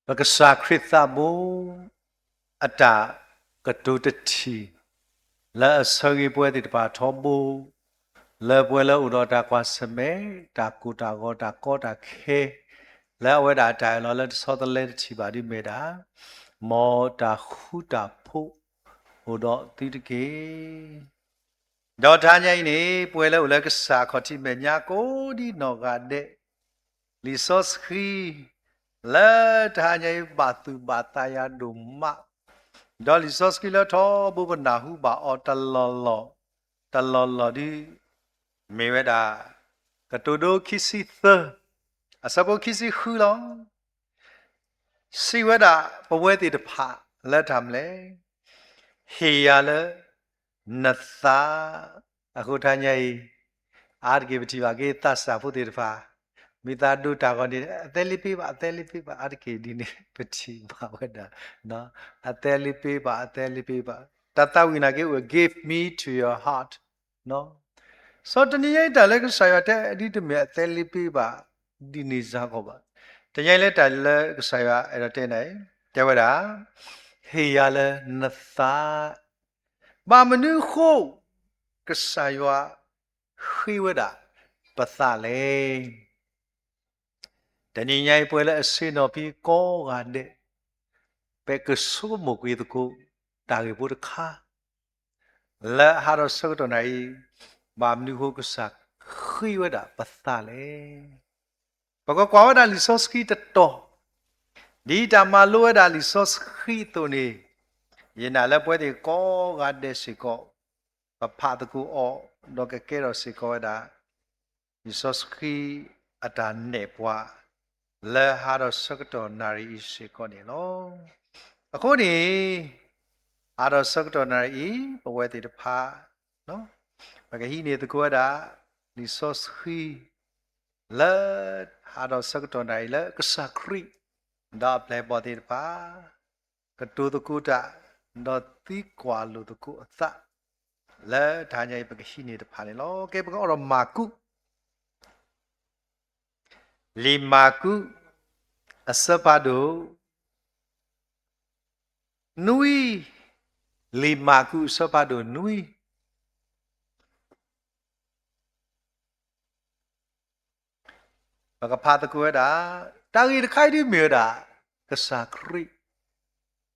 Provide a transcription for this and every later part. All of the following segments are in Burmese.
Baka sakrita bo ata katutati la asari pwede pa tobo la pwela udo ta kwa same ta kuta go ta ko ta khe la weda ta lo la so the let chi ba di me da mo ta khu ta pho udo ti de ke do tha nyai ni pwela u la ka sa kho ti me nya ko di no ga de li so skri la tha nyai ba tu ba ta ya do ma do li so skri la tho bu ba na hu ba o ta lo di me weda ka to do kisi the asabo kisi khu lo si weda pa we ti de pha la tham le he ya le na tha a khu tha nyai ar ke bi ba ke ta sa phu ti de phaမိသားတို့တာကောနေအသေးလေးပေးပါအသေးလေးပေးပါအဲ့ဒီဒီနေ့ပတိပါဝဒနော်အသေးလေးပေးပါအသေးလေးပေးပါတတဝိနာကေ give me to your heart နော်စောတနည်းတာလည်းဆရာတဲ့အဒီတမေအသေးလေးပေးပါဒီနေစားကောပါတညိုင်လဲတာလည်းဆရာအဲ့တော့တဲ့နိုင်တဲ့ဝဒဟေရလဲနသာဘာမနုခိုကဆရာခိဝဒပသလေတနည်းညိုင်ပွဲလဲအစင်တော်ပြီးကောကတဲ့ပဲကဆုမကွေတကူတာကေဘုဒ္ဓခါလာဟာရဆုတော်နိုင်ဘာမနုခိုကဆခိဝဒပသလေဘကောကွာဝဒလီဆော့စကီတတော်ဒီတမလိုဝဒလီဆော့စခီတိုနေယနာလဲပွဲဒီကောကတဲ့စီကောပဖာတကူအောတော့ကဲရောစီကောဒါလီဆော့စခီအတာနေပွားလဲဟာတော့စကတော်နာရီစီကောနေလောအခုနေဟာတော့စကတော်နာရီပဝဲတိတဖာနော်ဘကဟိနေတကူဒါလီဆော့စခီလဲဟာတော့စကတော်နာရီလဲကစခရီဒါပလေပေါ်တိတဖာကတူတကူတာတော့တိကွာလူတကူအသလဲဒါညိုင်ပကဟိနေတဖာလေလောကဲပကောတော့မာကုလီမာကုအစပါဒိုနွီလီမာကုအစပါဒိုနွီဘကဖာတကွဲတာတာဂီတခိုင်ဒီမြေတာကစားခရီ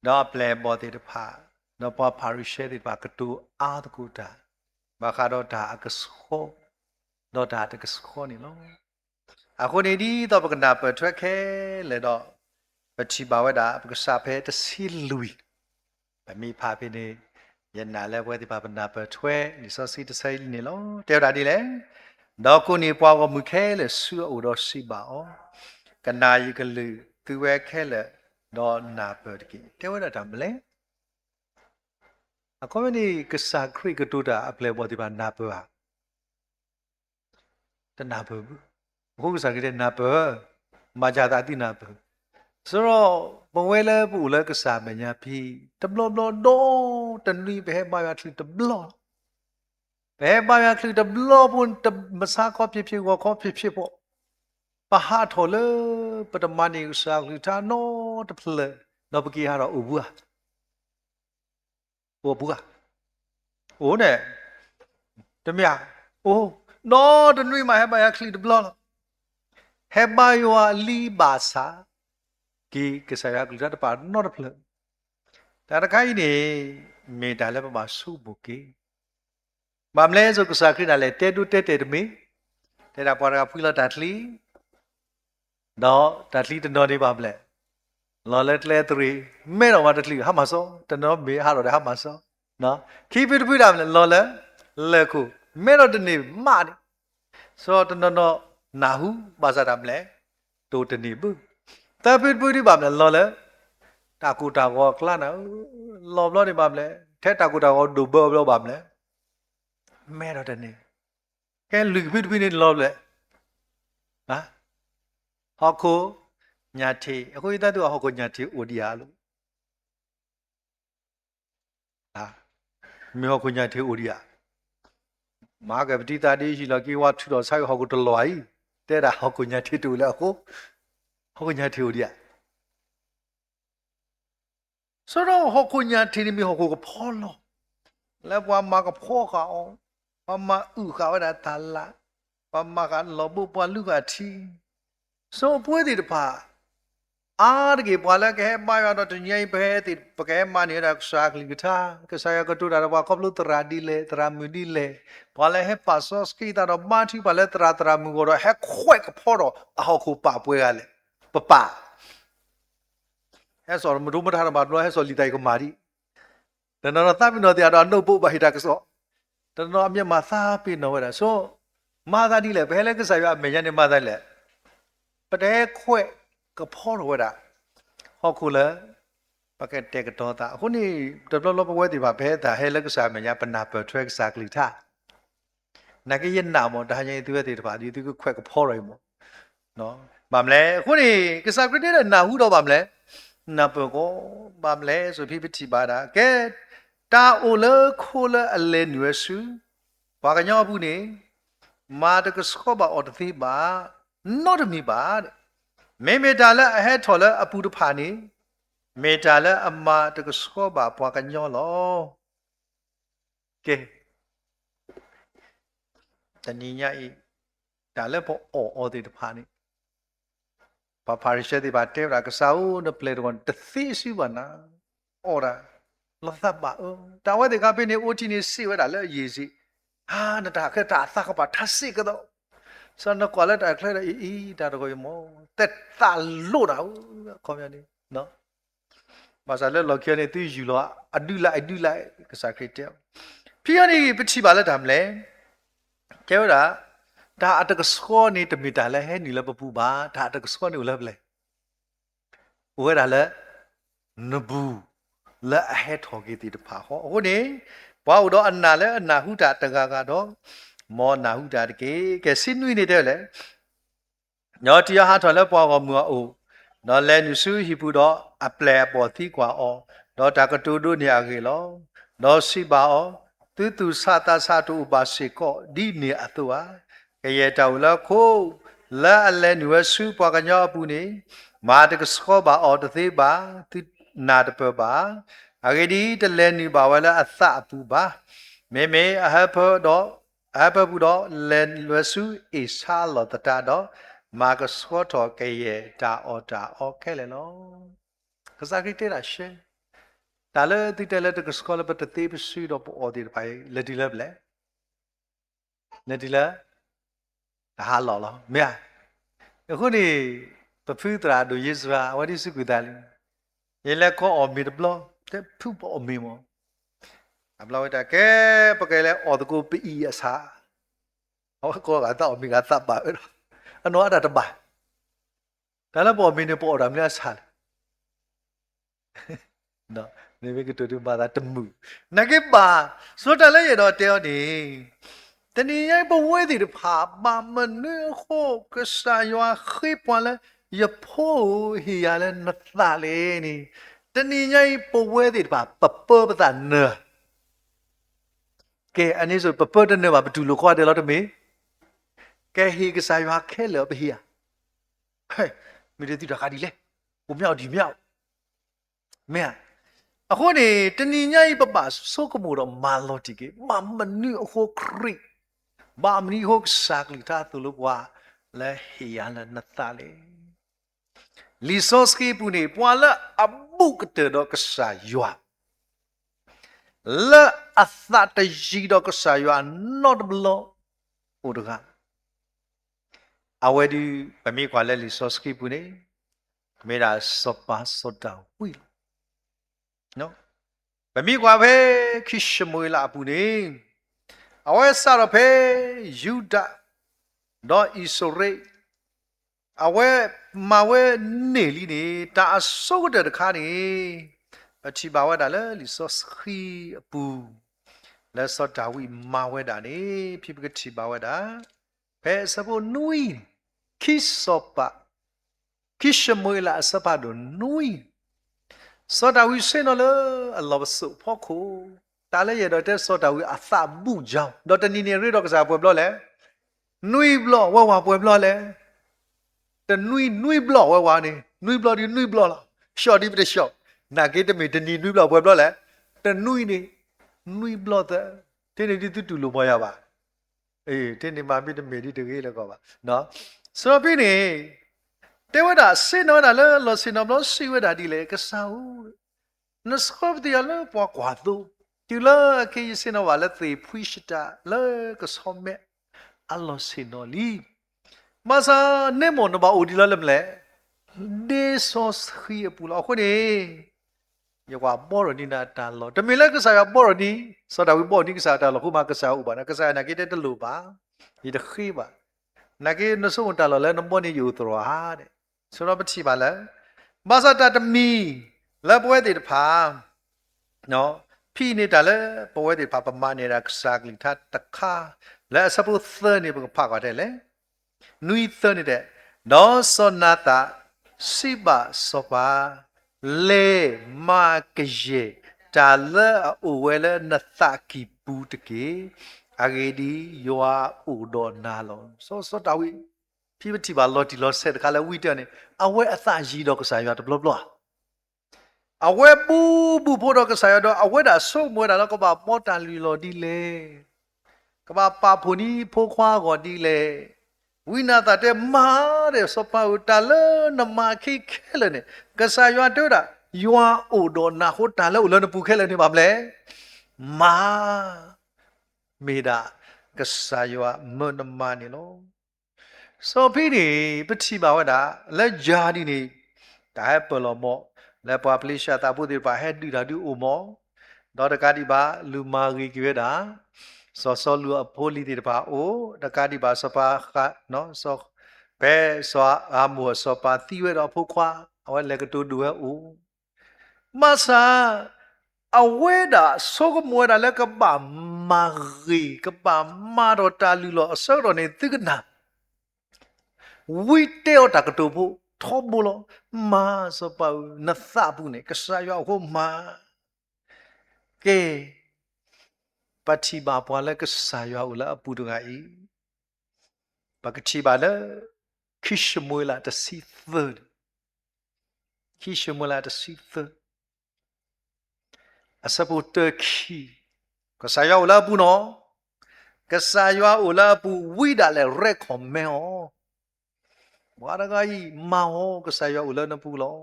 တော့ပလေဘောတိတဖာတော့ပပါရီရှဲတိပါကတူအာတကူတာဘခါတော့ဒါအကဆောတော့ဒါတကဆောနေလောအခုနေဒီတော့ပကနာပထွက်ခဲလေတော့ပချီပါဝဲတာပကစားဖဲတစီလူဗမီဖာဖိနေယနာလဲဘွဲဒီပါပနာပထွဲဒီစောစီတဆိုင်နေလောတဲတာဒီလေတော့ကိုနေပွားကမူခဲလေဆူအိုတော့စီပါဩကနာယီကလူသူဝဲခဲလေတော့နာပတကီတဲဝဲတာမလဲအခုမနီကစားခရီကတူတာအပလေဘောဒီပါနာပဟာတနာပဘူးဘုရားကတဲ့နာပမာဂျာတာတိနာပဆိုတော့ဘဝဲလဲပူလဲကစားမညာပြီတဘလဘလတော့တနည်းဘဲပါရထလတဘလဘဲပါရထလတဘလပွန်တမစားခေါဖြစ်ဖြစ်ကောဖြစ်ဖြစ်ပေါ့ပဟာထော်လေပတမနီကစားလူတာနော်တဖလေတော့ပကီဟာတော့ဥဘူးဟာဘူးဟာအိုးနဲ့တမအိုးနော်တနည်းမှာဟဲပါရခလတဘလဟဲပါယောလီဘာစာကီကစားရကလူတာပါနော်တဖလေတာတခိုင်းနေမေတာလည်းပမာစုဘုကေမမလဲဆိုကစားခရနာလေတဲတူတဲတဲတမီတဲတာပေါ်ကဖူလာတတ်လီတော့တတ်လီတနော်နေပါမလဲလော်လက်လဲ3မဲတော့မတတ်လီဟာမစောတနော်မေဟာတော့ဟာမစောနော်ခီပီတပူတာမလဲလော်လဲခုမဲတော့တနေမနေစောတနော်နာဟုပါစားတာမလဲတိုတနေဘူးတပီပူဒီပါမလဲလော်လဲတာကူတာကောကလနာလော်ဘလော့နေပါမလဲထဲတာကူတာကောဒူဘောဘလော့ပါမလဲမဲတော့တနေကဲလူဖိတဖိနေလော်လဲဟာဟောကိုညာတီအခုဤတတ်သူဟောကိုညာတီအိုဒီယာလို့ဟာမြေဟောကိုညာတီအိုဒီယာမာကပတိတာတိရှိလကေဝါထူတော်ဆိုင်ဟောကိုတလွားဤတဲ့တာဟောကိုညာတီတူလဲဟောကိုညာတီအိုဒီယာ ဆိုတော့ဟောကိုညာထင်းမီဟောကိုကဖောလောလဲပွားမကဖောကအောင်ပမာဥခဝဒတာလာပမာကလောဘပွားလူကတီဆိုပွဲဒီတဖာအားတကေပွားလကဲမာရတော့တညိဘဲတိပကဲမနေတာစာကလီကထာကဆာယကတူတာဘာကပလူတရာဒီလေတရာမူဒီလေပွားလဲဟပါဆော့စကီတာတော့မာတီပါလဲတရာမူကိုတော့ဟက်ခွက်ဖောတော့အဟောခုပါပွဲရလေပပဟဲ့ဆိုမတို့မထားတော့ဘာလို့ဟဲ့ဆိုလီတိုင်ကမာရီတနော်တပ်ပြီးတော့တရားတော့နှုတ်ဖို့ပါဟိတာကစောတနော်အမြတ်မှာသားပြီးတော့ရတာဆိုမာသာဒီလေဘဲလဲကဆာယအမေရနေမာသာလေပတဲခွက်ကဖောတော့ရတာဟောခုလေပကက်တက်ကတော့တာအခုနေတဘလဘဝဲဒီပါဘဲတာဟဲလဲကဆာမညာပနာပထရက်စာကလီတာနကရနာမောဒါရင်သူရဲ့တပါဒီသူခွက်ကဖောရမို့နော်ဗာမလဲအခုနေကဆာကရတဲ့နာဟုတော့ဗာမလဲနာပကောဗာမလဲဆိုဖိပတိပါတာကဲတာအိုလခိုလအလဲနွေစုဘာကညောဘူးနေမာတကစခောပါအော်တသိပါနော့တမီပါတဲ့မေတာလအဟဲထော်လအပူတဖာနေမေတာလအမတကစခောပါဘွာကညောလောကဲတဏိညာဤဒါလည်းပေါ်အော်တဲ့တဖာနေဘာပါရရှေဒီပါတေရာကစားဦးနပလေတော့တသိရှိပါနာအော်ရာလသပါတာဝဲဒီကပိနေအိုတီနေစီဝဲတာလဲရေးစီဟာနတာခက်တာသကပါထစီကတော့စနကွာလက်တာခလက်အီတာတော့ကိုမောတက်တာလို့တာခေါ်မြန်နေနော်ဘာသာလဲလော်ကျနေသူယူလောအဒူလိုက်ကစားခရစ်တဲ့ဖိယနေပချိပါလက်တာမလဲကျဲတာဒါအတကစောနေတမီတာလဲဟဲနီလပပူပါဒါအတကစောနေလဲဘလဲဝဲတာလဲနဘူးလဲအဟဲထော်ကြီးတီတဖာဟောအခုနေဘွားတော့အနာလဲအနာဟုတာတကာကတော့မောနာဟုတာတကေကဲစင်းနွေနေတဲ့လေညောတရားဟာထော်လဲပွားကောမူအိုနော်လဲနုစုဟိပူတော့အပလဲပေါ်သီကွာအောတော့တာကတူတို့နေရကေလောနော်စီပါအောသူစတာစတူပါစေကောဒီနေအတူဟာကဲတောက်လခိုးလဲအလဲနွေစုပွားကညောအပူနေမာတကစခောပါအောတသေးပါသူနာတပပါအဂဒီတလဲနေပါဝလာအသအပူပါမေအဟဖတော့အဟဖဘူးတော့လဲလွယ်စုအေစာလောတတာတော့မာကစောတော်ကရဲ့တာအော်ခဲလေနော်ကစားကြည့်တဲ့ရှေဒါလည်းဒီတယ်လက်တကစကောလပတ်တေးပစီတော့ပေါ်ဒီပိုင်လက်ဒီလက်လဲလက်ဒီလက်ဒါလောမြာအခုနေပဖူးတရာဒူယေစရာဝဒီစုကူတာလီရေလက်ကောအော်မီဒဘလတဲ့ဖူပေါ်မီမောအဘလာဝတာကဲပကဲလဲအော်တကိုပီအစာဟောကောကတော့မီကသပ်ပါအနောအတာတပါဒါလည်းပေါ်မီနေပေါ်တာမလဲဆာနော်နေမကတူတူပါတာတမှုနကေပါဆိုတလည်းရတော့တဲနေတနည်းရိုက်ပဝဲဒီဖာပါမနခောကဆာယွာခိပွာလဲရဖို့ဟီရလဲနသလေနီတနည်းရိုက်ပဝဲဒီဖာပပပတာနော်ကဲအနည်းဆိုပပတဲ့နော်ဘာတူလို့ခေါ်တယ်လို့တမေကဲဟီကဆာယွာခဲလို့ဘဟီယာဟဲ့မိဒီတာခါဒီလေကိုမြောက်ဒီမြောက်မဲအခုနေတဏိညာဤပပဆိုကမှုတော့မာလော်တီကေမမနုအခုခရိဘာမနီဟုတ်စာကလီတာသူလို့ကွာလဲဟီယာလနသလေလီဆိုစကီပူနေပွာလအဘုကတဲ့တော့ကဆာယွာလဲအသတជីတော့ကဆာယွာ not below ဟိုတကအဝဲဒီဗမေကွာလဲလီဆိုစကီပူနေမေရာစောပါစောတာဝီနော်ဗမိကွာပဲခိရှမွေလာပူနေအဝဲစရဖေယူဒဒေါ်ဣဆိုရေအဝဲမဝဲနေလီနေတာအစောတဲ့တခါနေအချီပါဝဲတာလေလီစောစခီအပူလက်စောတာဝီမဝဲတာနေဖိပကချီပါဝဲတာဖဲစဖို့နွီခိစောပါခိရှမွေလာစပါဒနွီစောတာဝီဆေနော်လေအလောဘဆုဖို့ခုတားလေရတော့တဲ့စောတာဝီအသမှုကြောင့်ဒေါ်တနီနေရီတော့ကစားပွဲဘလော့လေနွီဘလော့ဝဝပွဲဘလော့လေတနွီဘလော့ဝဝနေနွီဘလော့ဒီနွီဘလော့လားရှော့ဒီပြရှော့ နာကေတမီတနီနွိဘလောက်ပွဲဘလောက်လဲတနွိနေနွိဘလောက်တဲ့တင်းနေတူတူလိုမရပါအေးတင်းနေမှာမိတမီဒီတကေးလည်းကောပါနော်ဆိုတော့ပြီးနေတေဝဒစင်နော်ဒါလဲလောစင်နော်ဘလို့စီဝဒဒီလေကစားဦးနစခေါပဒီအလဲပွားကွာသူဒီလာကေစင်နော်ဝါလက်သေးဖွိရှတာလဲကဆောမဲအလောစင်နော်လီမဆာနေမွန်ဘာအိုဒီလာလဲမလဲဒေဆောစခီပူလာခွနေယောဘောရနီနာတာလောတမင်လက်ကစားရဘောရနီစောတာဝီဘောနီကစားတာလောခုမကစားဥပါနာကစားနာကေတဲ့တလူပါဒီတခိပါနာကေနဆုံတာလောလဲနမောနီယူသရောဟာတဲ့ဆိုတော့ပတိပါလဲမဆာတာတမီလက်ပွဲတေတဖာနော်ဖိနေတာလဲပွဲတေဖာပမနေတာကစားကလီတာတခါလဲစပုသနေဘဖကွာတဲ့လေနွီသနေတဲ့နောစောနာတာစိဘစောပါလေမာကရေတာလဲအိုဝဲလဲနသကီပူတကေအဂေဒီယွာအိုဒေါ်နာလောစောတာဝီဖိပတိပါလော်တီလော်ဆက်တခါလဲဝီတနေအဝဲအသရီတော့ကစားရတဘလဘလအဝဲပူဖို့တော့ကစားရတော့အဝဲတာဆုတ်မွဲတာတော့ကပါမော်တန်လီလော်ဒီလေကပါပါဖူနီဖိုးခွားကောဒီလေဝိနာတာတဲ့မာတဲ့စပါဦးတလနမခိခဲလနေကစားရွာတို့တာယွာအိုဒေါ်နာဟိုတလဦးလနပူခဲလနေပါမလဲမာမေဒါကစားရွာမနမနေလောစောဖိနေပတိပါဝတာလက်ဂျာဒီနေဒါဟပလောမောလက်ပွားပလိရှာတာပုတိပါဟဲဒီတာဒူအိုမောဒေါ်တကာဒီပါလူမာရီကြွေတာစောလူအဖိုးလီတဲ့ပါအိုတကာဒီပါစပါခနော်စောဘဲစောအာမောစောပါတီဝဲတော့ဖို့ခွာအဝဲလက်ကတူဒူဟဲအိုမဆာအဝဲတာစောကမွဲတာလက်ကပါမာရီကပါမာတော့တာလူလောအစောတော့နေတိကနာဝီတေောတာကတူဖို့ထောဘလောမာစပါနသဘူးနေကစားရွာဟိုမာကဲပတိပါပွားလက်ကစားရွာဦးလာအပူတငါဤပကတိပါလခိရှမွေလာတစီသခိရှမွေလာတစီသအစပုတခီကစားရွာဦးလာပူနော်ကစားရွာဦးလာပူဝိဒါလေရက်ခွန်မဲဟောဝါရဂိုင်းမောင်ကစားရွာဦးလာနပူလော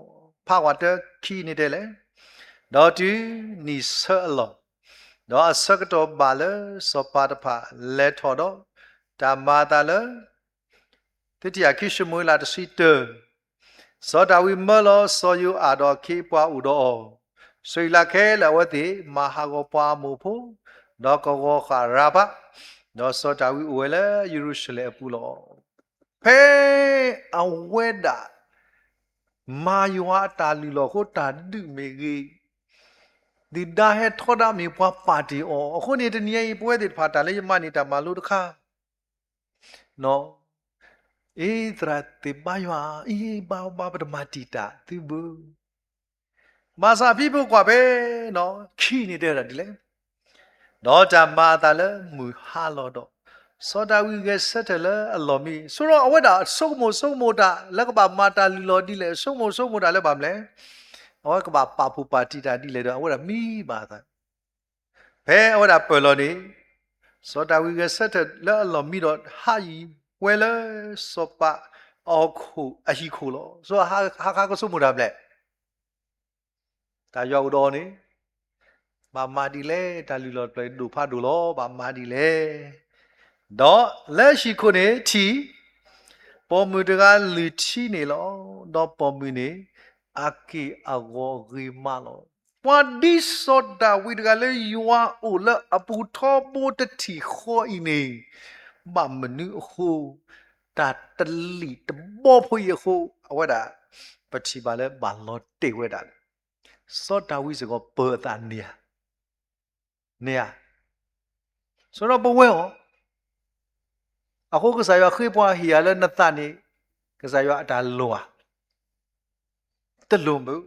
ဖာဝတ်တခီနေတယ်လေတော့တူနီဆာလောတော့အစကတော့ဘာလဲစောပါတဖာလက်ထော်တော့တာမာတာလဲတတိယခိရှမွေလာတစီတစောတာဝီမလောစောယူအာတော့ခေပွားဥတော့ဆွေလာခဲလဝတိမဟာကောပွားမှုဖို့တော့ကောခါရာဘတော့စောတာဝီဝဲလဲယေရုရှလဲပူလောဖဲအဝဲတာမာယောတာလီလောဟိုတာဒုမေကြီးဒီဒါဟဲထော်ဒါမီပွားပါတီအောအခုနေတနည်းပွဲတဲ့ဖာတာလေမနေတာမလို့တခါနော်အေးသရတိဘယောအေးဘာပဒမတီတာသူဘူးမာစာပြဖို့ကွာပဲနော်ခီနေတဲ့ဒီလေတော့ဂျာမာတာလေမူဟာလောတော့စောတာဝီကဆက်တယ်လေအလော်မီဆိုတော့အဝတ်တာစုံမိုတာလက်ကပါမာတာလီလော်ဒီလေစုံမိုတာလည်းပါမလဲအဝတ်ကပါပါဖူပါတီတာဒီလေတော့အဝတ်တာမီးပါသားဘဲအဝတ်တာပလော်နေစောတာဝီကဆက်တယ်လေအလော်မီတော့ဟာယီဝဲလေစောပါအခုအဟီခိုလောဆိုဟာကစုံမိုတာမလဲဒါရောက်တော့နေဘာမာဒီလေတာလီလော်ပလေဒူဖာဒူလောဘာမာဒီလေတော့လက်ရှိခုနေချီပေါ်မူတကလူချီနေလောတော့ပေါ်မူနေအကီအဝဂီမလောပွာဒီစောတာဝီတကလေယွာအိုလအပူထောပိုတတီခေါ်အင်းနေမမနုဟုတာတလီတဘောဖွေဟုအဝဒါပတိပါလေဘာလောတေဝဒါစောတာဝီစကောပေါ်တာနေဆိုတော့ဘဝဲဟောအခုကစားရခိပွားဟီရလဲနတ်နေကစားရအတာလောတလုံးဘူး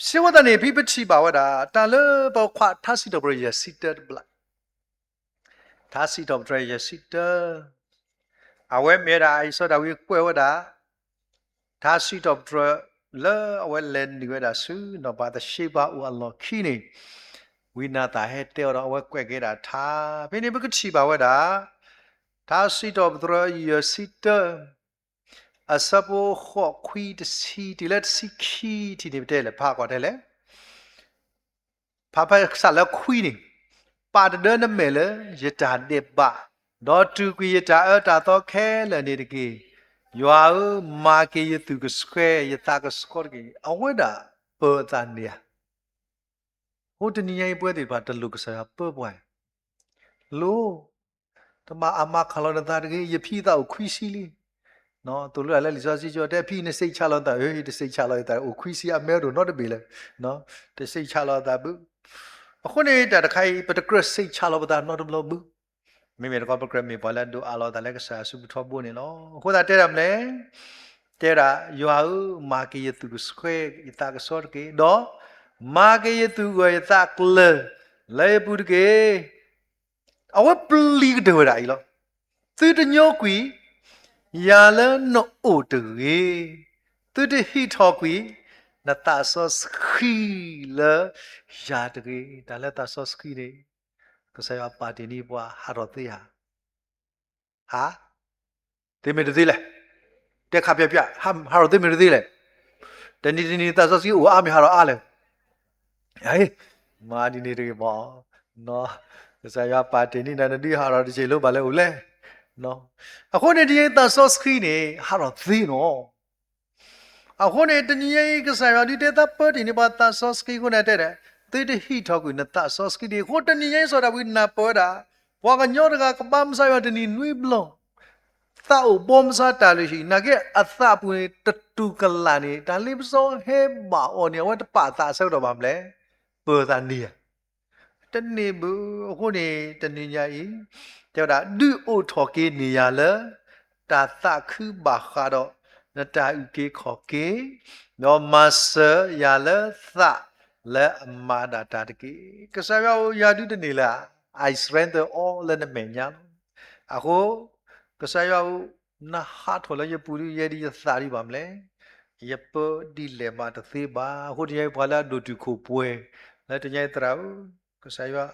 စေဝဒနေဖိပတိပါဝဒါတာလဘောခွာသာစီတော့ရစီတဘလာသာစီတော့ရစီတအဝဲမေရာအိဆိုဒါဝီကွဲဝဒါသာစီတော့ le well ni we da su no ba the sheba u Allah kini we na ta he te ro we kwet ke da tha phe ni bu chi ba we da tha si to bro ye si te asapo kho khwi de si di le si ki ti de de le pha kwa de le pha pha sa le khwi ni pa de na me le ye ta de ba do tu kwi ye ta ta to khe le ni de ki ရွာမာကေယသူကစခွဲယတာကစကောကေအဝဒပေါ်တန်နီယဟိုတနီယိပွဲတွေပါတလူကစားပေါ်ပွိုင်လိုတမအမခလောနတာတကေယဖီတာကိုခွီစီလီနော်သူတို့လည်းလီစောစီကျော်တဲ့ဖီနဲ့စိတ်ချလောက်တာဟေးတစိတ်ချလောက်တာကိုခွီစီအမဲတို့တော့တပေလေနော်တစိတ်ချလောက်တာဘူးအခုနေတာတခိုင်ပတကရစိတ်ချလောက်တာတော့မလို့ဘူးမိမိတော့ပကရမီပေါ်လာဒူအလောတလည်းကစားစုထဘူးနေလောခုသာတဲ့ရမလဲတဲ့ရယွာမာကေယသူစခွဲအတာကစောကေတော့မာကေယသူကိုအတာကလလေပုဒကေအဝပလီဒေရာလောသူတညောကွီယာလနိုအိုတေသူတဟီထောကွီနတာဆောစခီလယာတကေဒါလက်တာဆောစခီနေကစားရပါတီနီပွားဟာတော့သေးဟာတေမေတသေးလေတက်ခါပြပြဟာတော့တေမေတသေးလေတနီတာဆောစခီဦးအမေဟာတော့အားလေဟေးမာဒီနေတွေပေါ့နော်ကစားရပါတီနီနန္ဒီဟာတော့ဒီချိန်လို့ပါလဲဦးလေနော်အခုနေဒီတာဆောစခီနေဟာတော့သေးနော်အခုနေတနီကစားရဒီတက်ပတ်ဒီနေပါတာဆောစခီကိုနေတဲ့တေတဟီထောက်ကိုနတာဆော့စကီဒီဟိုတနီရဲဆိုတာဝိနာပေါ်တာဘွာကညောတကကပမ်ဆာရတနီနွေဘလောသာအဘုံစာတာလို့ရှိနာကအသပွေတတူကလာနေတာလိပစောဟဲဘာအော်နေဝတ်ပါတာဆောက်တော့ပါမလဲပေါ်တာနီတနေဘူးအခုနေတနီညာဤကြောက်တာဒူအိုထော်ကေနေရလဲတာသခုဘာခါတော့နတာဥကေခေါ်ကေနော်မဆာရလဲသလဲအမာဒတာတကေကစားရောယာဒုတနေလား I surrender all လည်းမညာအခုကစားရောနာဟာထော်လည်းရပူရရစာရီပါမလဲရပဒီလေမတသေးပါဟိုတည်းဘာလာဒိုတူခုပွဲလည်းတညတရာကစားရော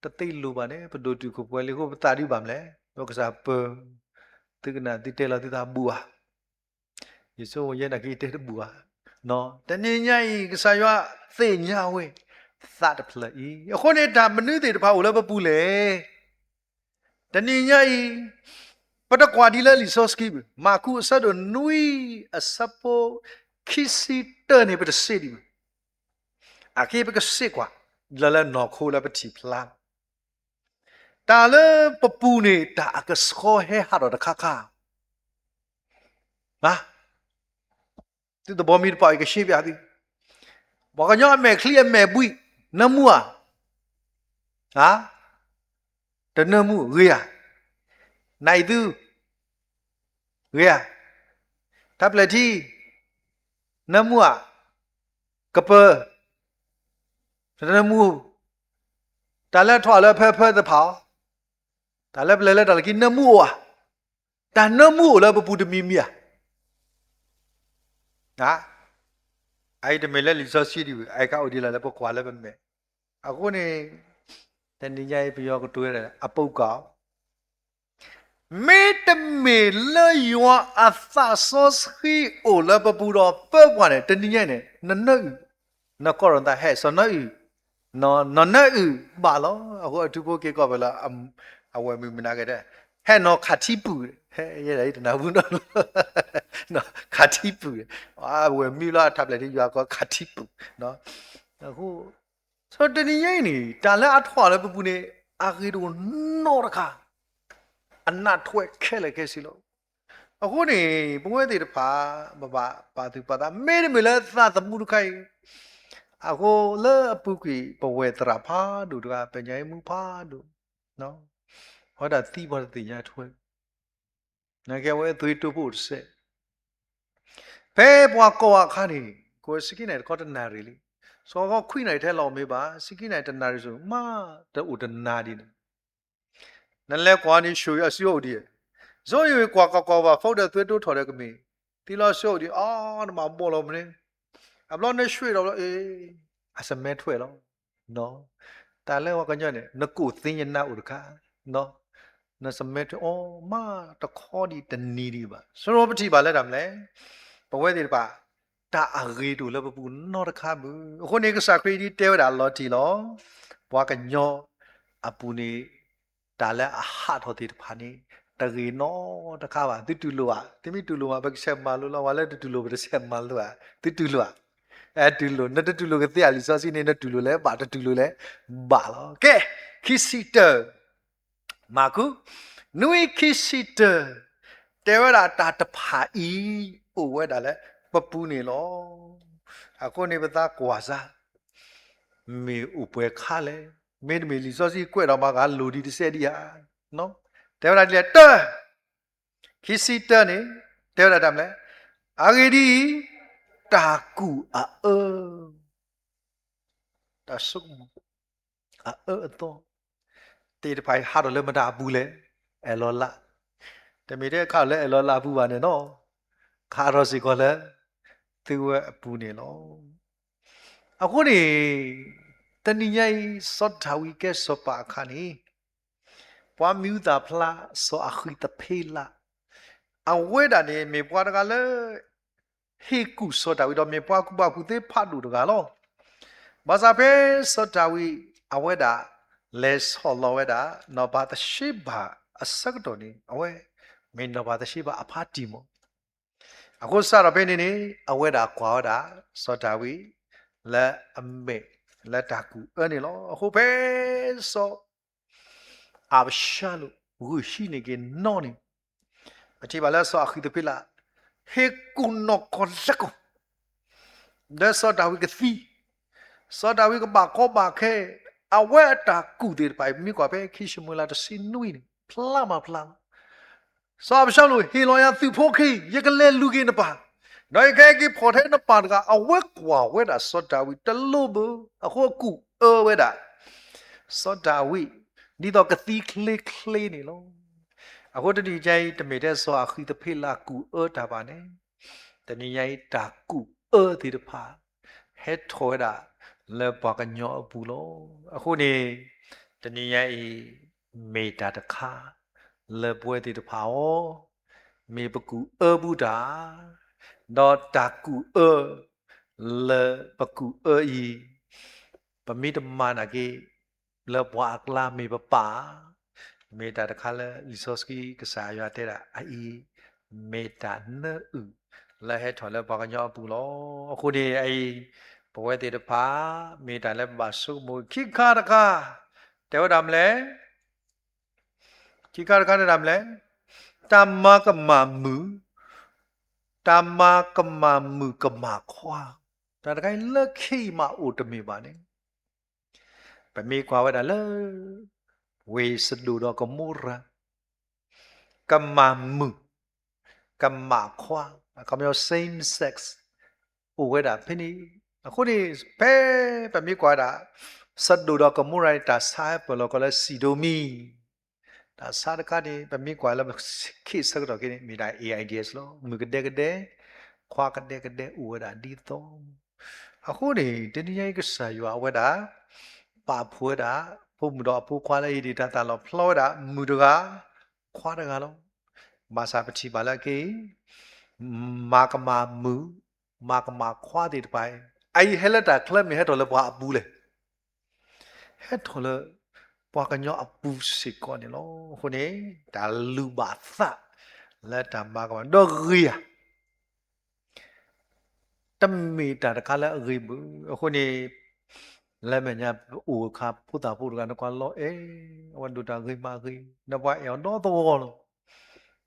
တသိလူပါနဲ့ပဒိုတူခုပွဲလေးဟိုတာရီပါမလဲတော့ကစားပတိကနာတိတဲလာတိတာဘူဟာယေဆိုရနကိတဲဘူဟာနော်တနေ့ညဤကစားရွာသိညာဝဲသတ်ဖလက်ဤအခုနေတာမနုသေးတပါဘူးလည်းမပူလေတနေ့ညဤပတကွာဒီလေလီဆိုစကီမာကူအဆတ်နွီအစပိုခီစီတနေပတစီဒီအကေပကစစ်ကွာလာလာနော်ခိုးလာပတိဖလာတာလေပပူနေတာအကစခေါ်ဟဲဟာတော့တခါခါဟာဒီတော့ဘောမီပိုင်ကရှိပြသည်ဘောကညောအမေခလီအမေပွိနမှုဟာတနမှုရေရနိုင်သူရေရတပ်လက်တီနမှုဟာကပတနမှုတာလက်ထွာလက်ဖဲဖဲသဖောင်းတာလက်ပလဲလက်တာလကိနမှုဟာတာနမှုလည်းပပူတမီမီဟာအဲ့ဒီမေလက်လီဆိုစီဒီအိုက်ကောက်ဒီလာလည်းပကွာလည်းပဲမဲအခုနေတန်ဒီကြိုင်ပြောကတွေးတယ်အပုတ်ကောက်မေတမေလေယောအသဆောစခီအိုလပပူတော့ပေကွာတယ်တန်ဒီကြိုင်နဲ့နနကောရန်တာဟဲဆနနဘာလောအခုအတူဖို့ကေကောပဲလားအဝဲမီမနာခဲ့တဲ့ဟဲ့နော်ခတိပူဟဲ့ရတဲ့တနာဘူးနော်ခတိပူဝဲမီလာထပ်လက်ဒီရွာကခတိပူနော်အခုဆိုတနီရင်နီတာလက်အထွာလည်းပပူနေအာဂီတို့နော်တခါအနတ်ထွဲခဲလေခဲစီလို့အခုနေပွဲသေးတဖာပါသူပါတာမဲမေလဲသသမုဒခိုင်အခုလဲအပုကွေပဝဲတရာဖာတို့ကပညာမှုဖာတို့နော်ဟောတာသီးပေါ်တဲ့ညာထွဲငါကဝဲသွေးတူဖို့ဆက်ဖဲဘွားကောခါနေကိုစကိနိုင်ကောတနာရီလီစောကခွိနိုင်ထဲလောင်မေးပါစကိနိုင်တနာရီဆိုမတူတနာဒီနလဲကွာနေရှူရစီဟုတ်ဒီဇိုရွေကွာကောပါဖောက်တဲ့သွေးတိုးထော်တဲ့ကမီ တီလောရှို့ဒီအော်ဒီမှာပေါ်လို့မင်းအဘလောနဲ့ရွှေ့တော့အေးအစမဲထွဲတော့နော်တာလဲဝကညနဲ့နကုသင်းရနာဥဒခနော်နစမဲထွအော်မတခေါ်ဒီတနီဒီပါစရောပတိပါလဲတာမလဲဘဝဲဒီပါတာအရေတူလဘပူနော်တခါဘူးအခုနေကစားခရီးဒီတဲဝတာလော်တီလောဘွားကညောအပူနေတာလဲအဟာတော်ဒီတဖာနေတရီနော်တခါပါတူလိုอ่ะတိမိတူလိုမှာဘက်ဆက်မလို့လားဝါလဲတူလိုဘက်ဆက်မလို့อ่ะတူလိုอ่ะတူလိုနတူလိုကတဲ့အလီစောစီနေနတူလိုလဲပါတူလိုလဲဘာလို့ကဲခီစီတာမာကူနွေခီစီတာတဲဝတာတာတဖာဤအိုဝဲတာလဲပပူးနေလောအခုနေပသားကွာစားမေဥပွဲခါလဲမေတမီလီစောစီကွဲ့တော့မှကလူဒီတစ်ဆက်ဒီဟာနော်တဲဝတာလေတခီစီတာနေတဲဝတာတမ်းလဲအာဂီဒီတာကူတာဆုမတော့တေတဖိုင်ဟာတော့လည်းမတာဘူးလေအလောလာတမီတဲ့ခါလဲအလောလာဘူးပါနဲ့နော်ခါရောစီကလည်းသူ့အပူနေလောအခုနေတဏိယိစောတာဝီကဲစောပါခါနေပွားမြူတာဖလားစောအခီတဖေးလာအဝဲတာနေမေပွားတကလည်းဟေကုစောတာဝီတော့မေပွားကုပကုသေးဖတ်လို့တကလောဘာသာပဲစောတာဝီအဝဲတာလဲဆောလောဝဲတာနော်ဘာတရှိဘာအစကတော်နေအဝဲမင်းနော်ဘာတရှိဘာအဖာတီမောအခုစတော့ပဲနေအဝဲတာကွာတာစောတာဝီလက်အမေလက်တာကူအဲ့နေလောအခုပဲစောအဘရှာလို့ဝူရှိနေကနော်နေအချိပါလဲစောအခီတပိလာဟေကူနောကောလက်ကိုဒါစောတာဝီကသီစောတာဝီကဘာကောဘာခဲအဝဲတာကူတဲ့ပိုင်မိကွာပဲခိရှမလာတစင်နွိဖလာမဖလာစောဘရှာလို့ဟေလောရသူဖို့ခိရကလဲလူကိနပါနိုင်ခဲကိဖော်ထဲနပါကအဝဲကွာဝဲတာစောတာဝီတလို့ဘူးအခုကူဝဲတာစောတာဝီဒီတော့ကတိခလေးခလေးနေလို့အခုတတိကျိုင်းတမေတဲ့စောအခီတဖေးလာကူတာပါနဲ့တနည်းရိုက်တာကူဒီတဖာဟက်ထောတာလဲပကညောအပူလို့အခုနေတနည်းရိုက်မေတာတခါလဲပွဲဒီတဖာဩမေပကူဘူးတာတော့တာကူလဲပကူဤပမိတမနာကေလဲဘွားကလာမေပပါမေတာတခါလဲလီဆိုစကီကစားရတဲ့အိမေတာနဲလဲဟဲထော်လဲပကညောအပူလို့အခုနေဘဝတေတဖာမေတာလဲပါဆုမခိခါတခါတဲဝဒမလဲခိခါတခါနဲ့ဒမလဲတမကမမူတမကမမူကမခွာဒါတခိုင်လက်ခိမအိုတမေပါနဲ့ပမေကွာဝဒလဲဝေစဒူတော့ကမူရာကမမူကမခွာကမျိုး same sex အိုဝဒဖိနီအခုဒီဖဲပမေကွာတာစဒူတော့ကမူရိုက်တာဆိုင်ပလောကလဲစီဒိုမီဒါစားတခါဒီပမေကွာလဲခိစကတော့ကိမိတာ AIDS လို့မူကတဲ့ခွာကတဲ့ဥဝဒဒီတော့အခုဒီတနည်းကစားရွာဝဒပါဖွေတာဖုံမတော်ဖူခွာလိုက်ဒီတာလောဖလောတာမူတကခွာတကလောမာစာပတိပါလာကေမာကမာမူမာကမာခွာတဲ့ပိုင်အိဟဲလက်တာကလပ်မဟဲတော်လဘွားအပူးလေဟဲတော်လဘွားကညောအပူးစစ်ကောနေလောခုနေဒါလူပါသလက်တာမာကမာတော့ရီယာတမီတာတခါလဲရီဘူးအခုနေလဲမညာအိုခါဖုတာဖုကနကွာလောဝန်ဒူတာဂိမာဂိနဘွားယောတော့တော့လော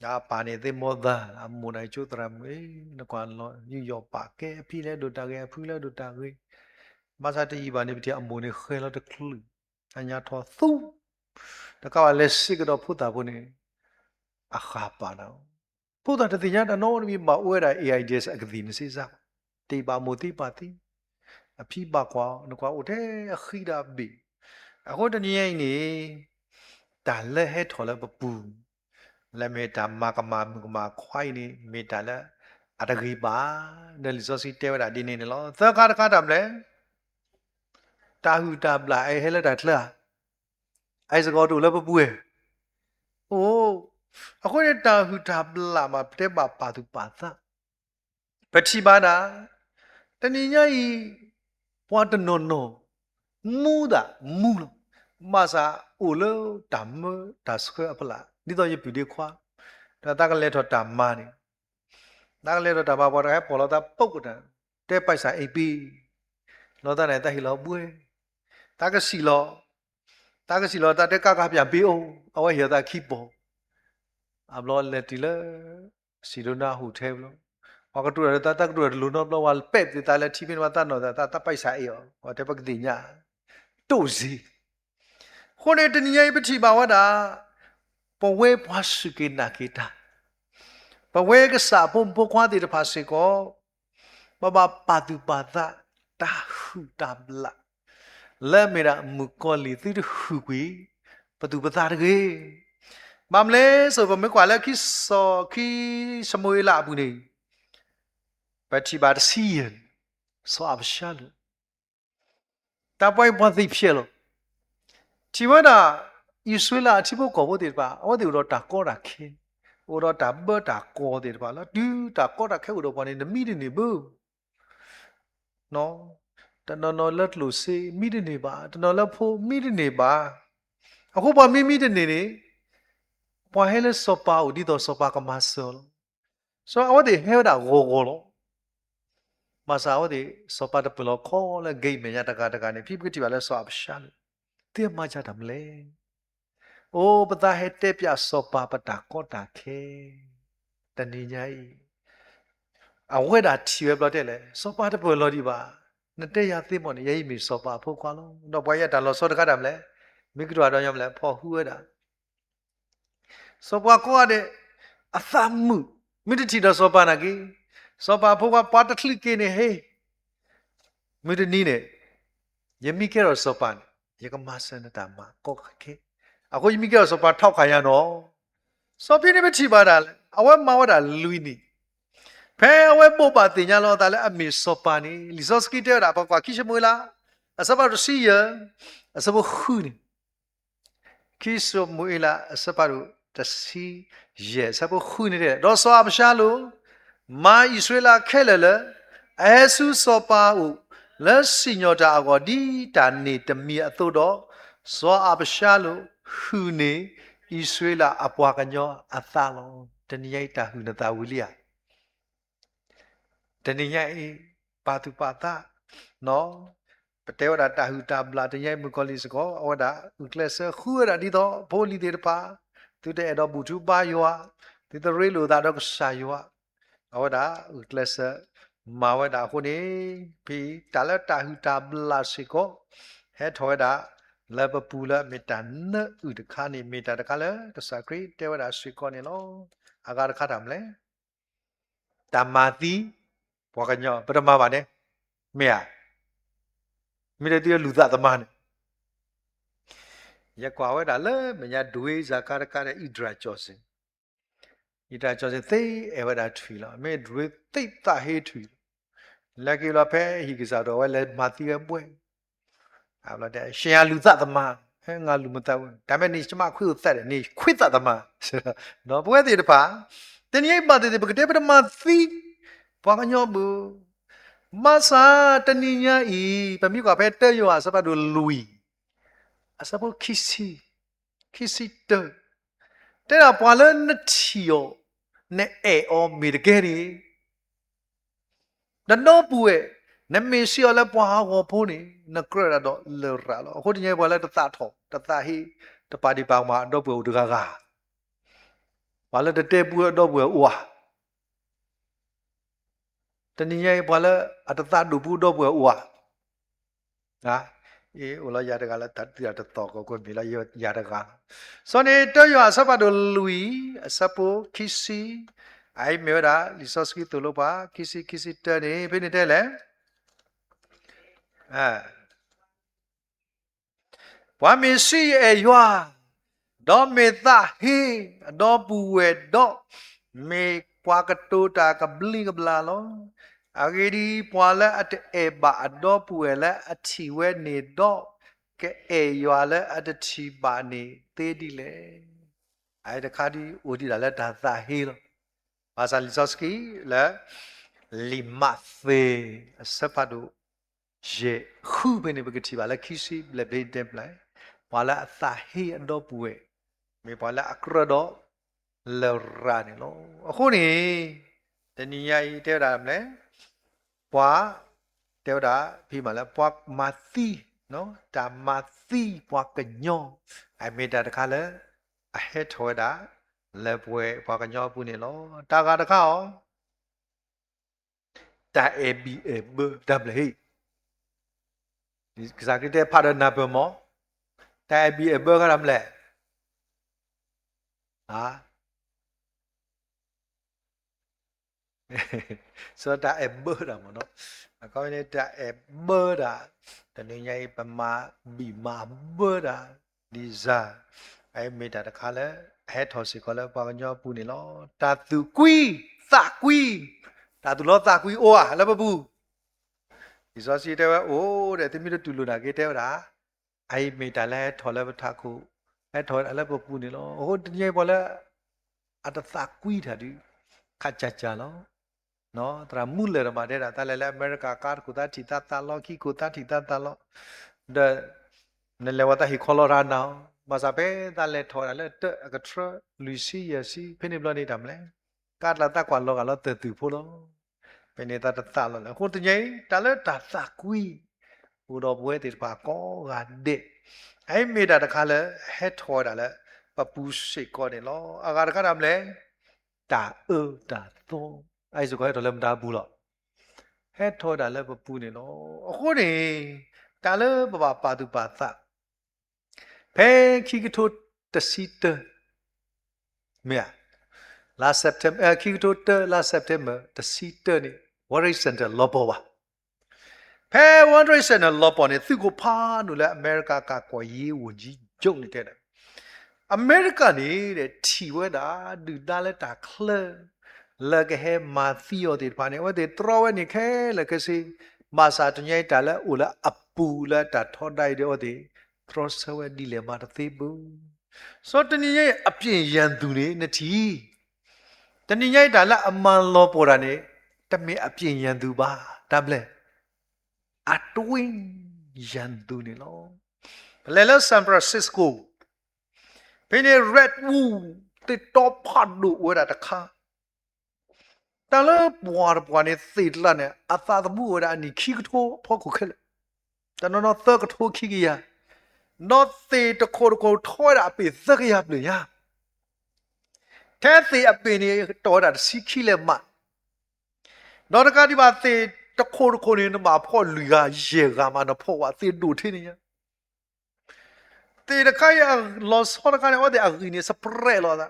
ညာပါနေတဲ့မောဒါအမူနိုင်ချိုတရမေနကွာလောညယောပါကဲအဖိလဲဒူတာကဲအဖိလဲဒူတာဂိမစာတီဘာနေပတိအမူနေခဲလောတခလူအညာထောသုတကဝလဲစစ်ကတော့ဖုတာဖုနေအခါပါတော့ဖုတာတတိညာတနောမီမဝဲတာ AIDS အကတိနေစိစားတေပါမိုတိပါတိအဖိပါကွာနကွာဦးတဲ့ခိဒါဘီအခုတနည်းရင်နေတာလဲဟဲထော်လဲပပူလဲမေတာမာကမာမကမာခွိုင်းနေမေတာလဲ Adagriba, the Lisosi Tevada Dinilo, the Katakadamle Tahu Tabla, I held at La. I go to Lababue. Oh, ako na Tahu Tabla, ma Teba Patu Pata. Pachibada, the Ninya, what no. Muda, Mula, Masa, Ulo, Tamu, Tasker Apala. Did you put qua? The Tagaleto Tamani. Tagaleto Tababa, Apollo, the Pokota. Tepasa AP. Lota Neta Hilo Bue. Tagasilo. Tagasilo, that the Kakapia Bio, our here that keepo. I'm not letila. Sidona Hotel. Okatura, that Tagru, Luna, while pet the Tala Tipin Watano, that Tapaisa, whatever Dinya. Dozy. Hone the Nia Bawada. Pawe Pasuki Nakita. Pawe Sapum Poquadi the Pasico. Baba Padu Bada. Tahu Tabla. Lemira Mukoli, the Hugui. Padu Batagi. Mamle, so Maquala kiss so Ki Samuela Buni. But she bad seeing. So Abshallow. That boy was the pillow. Chivana, you swilla Tibo Covodid ba, or the Rotacora king, or Rotabberta corded bala, do Tacora Codo in the meeting boo. No, the no let Lucy meeting ba, the no po meeting ba. I hope I may meet in it. Why sopa did or sopa muscle? So I would held a gogolo. Masa the sopa the pillow call a game in Yatagani, people get you a less of shall. Dear Majatam lay. Oh, but I had tapia sopa patacota ke. The Ninyai. I went at you about it. Sopa the Polodiba. Natea Thimon, Yami sopa pocalo. No boy at a loss of the cadamle. Migradam le, poor who had. Sopa coade a thamu. Miditida sopanagi. Sopa popa partly kene hey. Midinine. Yemikero sopan. Yakamasan Tama, cock. Ako yung Miguel sa pataw kaya no. So pinibiti ba dal? Awan mawada luini. Pe awan mo ba tinya lo dal amis sopani. Lisos kita ada apa kwa kisah mula. Asapa Rusia, asapa huni. Kisah mula asapa Rusia, asapa huni deh. Dosa abshalu, ma Israel kelele, Yesus sopa u. Le signora agodi tani temi atodo. So abshalu. Hune Israela apuakanyo athalo teniyaita hunata wilia teniyai patu pata no patewada tahu tabla teniyai mukoli sako awada uklesa khura dito poli derpa tude edo butu ba yoa tito relo da dok saywa awada uklesa mawada hone pi tala tahu tabla siko he thoda Lavapula metan udakani meta the color, the sacred, they were as Siconino, Agar Katamle, Tamati, Wakanyo, but a mamane, Mea, Midadia Luda the man. Yakwa, I love, and yet do is a Karakara Idra Josin. Idra Josin, they ever that feel, made with take the hate to you. Lucky La Pe, he gives out all let Mathia boy. I'm like that. She lose that the man. Hang on, Lumata. Damage my quill that and he quit that the man. No, where did the pa? Then ye mother the David Mathi. Paganyobu. Massa Tania e. Pamica better you are about Louis. As about Kissy. Kissy dirt. Then a pollen tio. Ne e or midgeri. The no bue. Name see all up one pony, no credit, little rallo. Holding a wallet of that hole, the tahi, the party bama, double to gaga. While the table double wa. The Nia Walla at the third double double wa. Ah, Ula Yadagala, that the other talk of good Villa Yadaga. So, they tell you as about Louis, a sapo, kissy, I made a Lisoski to Lopa, kissy, kissy, turn, penitele. What me see a yoa, don't me that he, don't bue, don't me ပွားကတိုတာကဘလီကဘလာလောအဂေဒီပွာလက်အတေဘာအတော့ပူလက်အချီဝဲနေတော့ကဲရွာလက်အတချီပါနေသေးဒီလေအဲ့တခါဒီဦးဒီလာလက်ဒါသာဟီလောဘာသာလီဇော့စကီလက်လီမဖေစပါဒိုယေခုဘယ်နေပကတိပါလက်ခီစီလက်ဘေးတက်ပလိုက်ပွာလက်အသာဟီအတော့ပူဝဲမေပွာလက်အကရတော့လောရာနေလောအခုနေတဏီယာဤတဲ့တာမလဲပွာတဲ့တာပြီးမှလဲပွာမာသီနော်ဒါမာသီပွာကညောအမေတာတခါလဲအဟဲထောတာလဲပွဲပွာကညောပူနေလောတာကတခါဩတာအေဘီအေဘဒဘလဟီဒီကစားကတဲ့ဖာဒနာဘမောတာအေဘီအေဘကရမလဲဟာဆိုတော့အဘရာမနော်အကောင်းနေတာအဘရာတနည်းရေးပမာဘီမာဘရာဒီဇာအဲမေတာတခါလဲဟဲထော်စီကလည်းပါကညောပူနေလောတာသူကွီသကွီတာသူလောသကွီအိုးဟာလည်းမပူဒီစောစီတဲ့အိုးတဲ့တမီတို့တူလို့တာကေတဲ့တာအဲမေတာလဲထော်လည်းထခုအဲထော်လည်းပူနေလောဟိုတညေပေါ်လဲအတသကွီတာဒီခါချာချာလောနော်တရာမူလေရမတဲ့တာတလည်းအမေရိကကားကိုတာတီတာလော်ကီကိုတာတီတာလော်ဒါနယ်လေဝတာဟီကိုလိုရာနောမစားပဲတလည်းထော်တယ်တကထရလူစီယစီဖိနေဘလနေတာမလဲကားလာတကွာလောကလောတတူဖို့လောဖိနေတာတလောလေဟိုတညင်တလည်းတာသကွီဟိုတော့ပွဲတေပါကောကတဲ့အဲမေတာတခါလဲဟဲထော်တာလဲပပူစိတ်ကောနေလောအကာတခါရမလဲတာတာသောအဲ့ဆိုကတော့လည်းမတားဘူးလို့ဟဲ့ထော်တာလည်းပပူနေလို့အခုနေတာလည်းပပပါသူပါသဖဲခိကထိုတစီတမြာလာစက်တမ်ခိကထိုတလာစက်တမ်တစီတနေဝရိစန်တလောပေါ်ပါဖဲဝရိစန်တလောပေါ်နေသူကိုဖားလို့လဲအမေရိကကကွာရေးဝန်ကြီးကျုပ်နေတဲ့အမေရိကနေတဲ့ထီဝဲတာဒူတာလက်တာခလလကဟဲမာသီယိုတေပါနေဝတဲ့တရဝဲနေခဲလကစီမာစာတညိုက်တာလဲအိုလာအပူလာတာထော်တိုက်တဲ့တဲ့ထရဆဝဲဒီလေမာတသေးဘူးစောတနည်းရဲ့အပြင်းရန်သူနေနတီတနည်းရိုက်တာလဲအမန်လောပေါ်တာနေတမင်အပြင်းရန်သူပါဒါဘလဲအတွင်းရန်သူနေလောဘလဲလဲဆန်ဖရန်စစ္စကိုဖိနေရက်ဝူတေတော့ဖတ်လို့ဝဲတာတခါတလည်းပွားနေသိလာနေအသာတမှုရအနိခိကထိုဖောက်ခုခဲတနော်သကထိုခိကရနော်သေတခိုထောရအပိသကရပလရထဲသေအပိနေတော်တာစီခိလေမနော်တကဒီပါသေတခိုနေမှာဖော့လူကရေကမှာနော်ဖော့ဝသေဒူထင်းနေသေတခိုင်လောစောတကနေဝတဲ့အဂိနေစပရဲလောတာ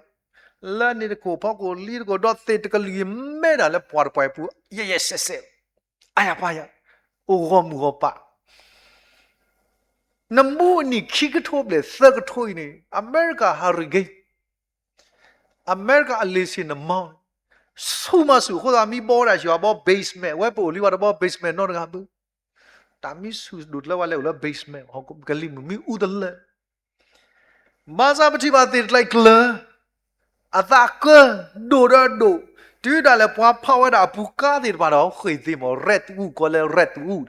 လာနေကိုဖောက်ကိုလီကိုတော့သေတကလီမဲတာလဲပွားပွားပူရဲဆက်ဆက်အာရပါရအိုဂမူပါနမူနီခိကထိုးလေသကထိုးနေအမေရိကဟာရီဂိအမေရိကအလေးစင်နမောင်းဆူမဆူခေါ်တာမီပေါ်တာရှာဘော basement ဝဲပိုလီဝါဘော basement နော်တကားဘူးတာမီဆူဒုတ်လဝါလေလ basement ဟောကလီမီဥဒလမာဇာပတိပါတေလိုက်ကလအသာကဒိုရဒိုတူဒါလေပွားဖောက်ရတာဘူကားတေပါတော့ခေသိမော red ဦးကိုလေ red ဦး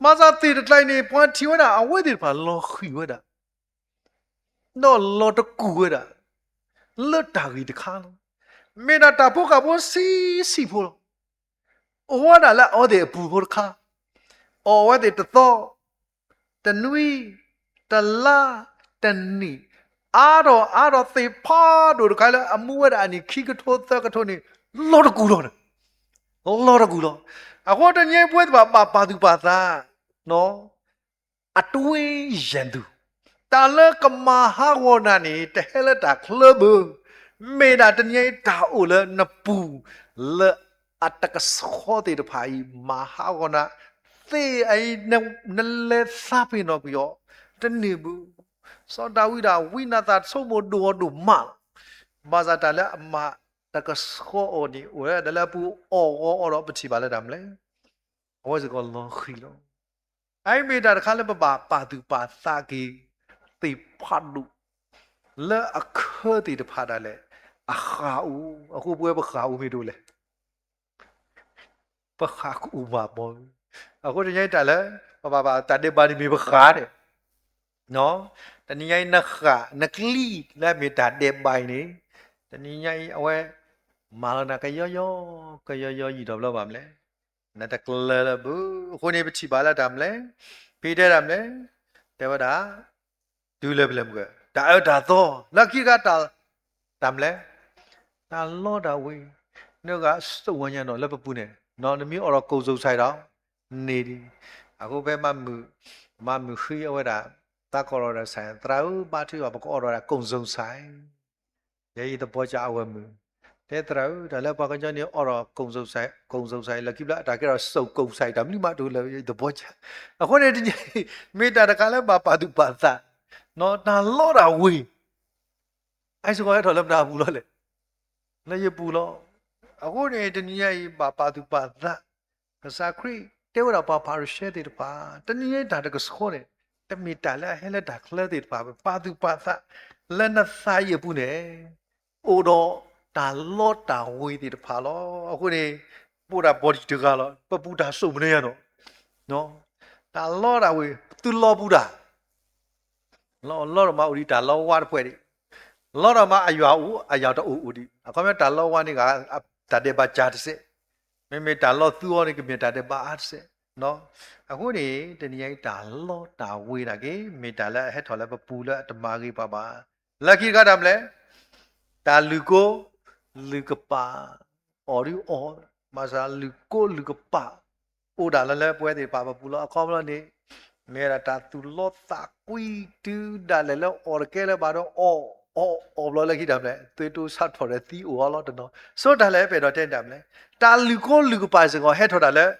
မာဇာတေလိုက်နေပွားတီဝတာအဝဲတေပါလောခိဝတာနော်လောတကူဝတာလွတ်တာကြီးတခါလုံးမေနာတာဖို့ကဘောစီဖို့ဩဝဒါလာဩတဲ့ပူဖို့ခါဩဝတဲ့တော့တနွီတလာတနီအာတော့သေဖာတို့တခါလဲအမှုဝဒအနိခိကထိုသကထိုနေလောတကူတော့အခုတညေပွဲပါသူပါသားနော်အတွင်းရန်သူတာလကမဟာဝနာနေတဟဲလတာကလဘမေဒါတညေတာအိုလနပူလအတကစောတေတဖိုင်မဟာဝနာသေအိနလဲစာပိနောပြောတနေဘူးစောတာဝိနာသာဆုံးမဒိုမမာဇာတလည်းအမ တကဆောအော်ဒီဝဲဒလာပူအော်အော်တော့ပတိပါလဲတမ်းလဲဝဲစကောလောခီလောအိုင်မေတာတခါလဲပါသူပါသာကီတိဖတ်လူလဲအခတိတဖတ်တယ်လေအခါဦးအခုပွဲပခါဦးမေတို့လေပခါကူဘာဘောအခုတညိုက်တယ်လေပါတတဲ့ဘာဒီမေပခါတဲ့နော်တနည်းရိုင်းနခနကလီလက်မေတာတဲ့ဘိုင်နေတနည်းရိုင်းအဝဲမာလနာကယောကြီးတော့ဘလို့ပါမလဲနတကလလဘူးခုနေပချိပါလာတာမလဲဖေးတဲ့တာမလဲတဲ့ဝတာဒူလေဘလမကဒါတော့လက်ကီကတာမလဲဒါလောတာဝေးနှုတ်ကစုံဝញ្ញတော့လက်ပပူးနေနော်နမျိုးအော်ကုံစုံဆိုင်တော့နေဒီအခုပဲမမှုခီးအဝဲတာတာကောရဆိုင်တရာဦးပါတီဘကောရကုံစုံဆိုင်ရေးတပေါ်ကြအဝဲမှုတဲ့တရာဦးဒါလည်းပါကကြနေအော်ကုံစုံဆိုင်လက်ကိပလာဒါကြတော့စုံကုံဆိုင်ဒါမိမတို့လည်းတပေါ်ကြအခုနေဒီမေတ္တာတကလည်းပါသူပါသနော်ဒါလောတာဝေးအဲ့စကောရတော်လည်းမတာဘူးလို့လေလည်းရပူလို့အခုနေတနည်းရေးပါသူပါသကစားခရီတဲဝရပါရရှဲတဲ့ပါတနည်းဒါတကစခေါ်တယ်တမီတာလည်းဟဲလက်ဒါခလက်တဲ့ပါသူပါသလည်းနဆိုင်ရပူနေအိုတော့ဒါလော့တာဝေးတဲ့ပါလို့အခုနေပို့တာ body တကလို့ပပူတာစုံမနေရတော့နော်ဒါလော့တာဝေးသူလော့ပူတာလော့တော့မဦးဒီဒါလော့ဝါတဲ့ဖွဲ့ဒီလော့တော့မအရွာတော့ဦးဒီအခုမြဒါလော့ဝါနေကဒါတဲ့ပါချာတဲ့မေဒါလော့သူရောနေကမြဒါတဲ့ပါအားတဲ့နော်အခုနေတနည်းအဲ့ဒါလော့တာဝေးတာကေမေဒါလည်းဟဲ့ထော်လည်းပပူလည်းတမာကြီးပါလက်ကီကတာမလဲဒါလူကပါအော်ရီအော်မစားလူကပါအိုဒါလည်းပွဲတွေပါပူလို့အခေါ်မလို့နေမေရတာသူလော့တာကွီတူဒါလည်းအော်ကဲလည်းပါတော့အော်ဘလလည်းခိတာမလဲသွေးတူဆတ်ထော်တဲ့သီအိုလောတော့ဆိုဒါလည်းပဲတော့တဲ့တယ်မလဲတာလူကပါစကောဟဲ့ထော်တာလည်း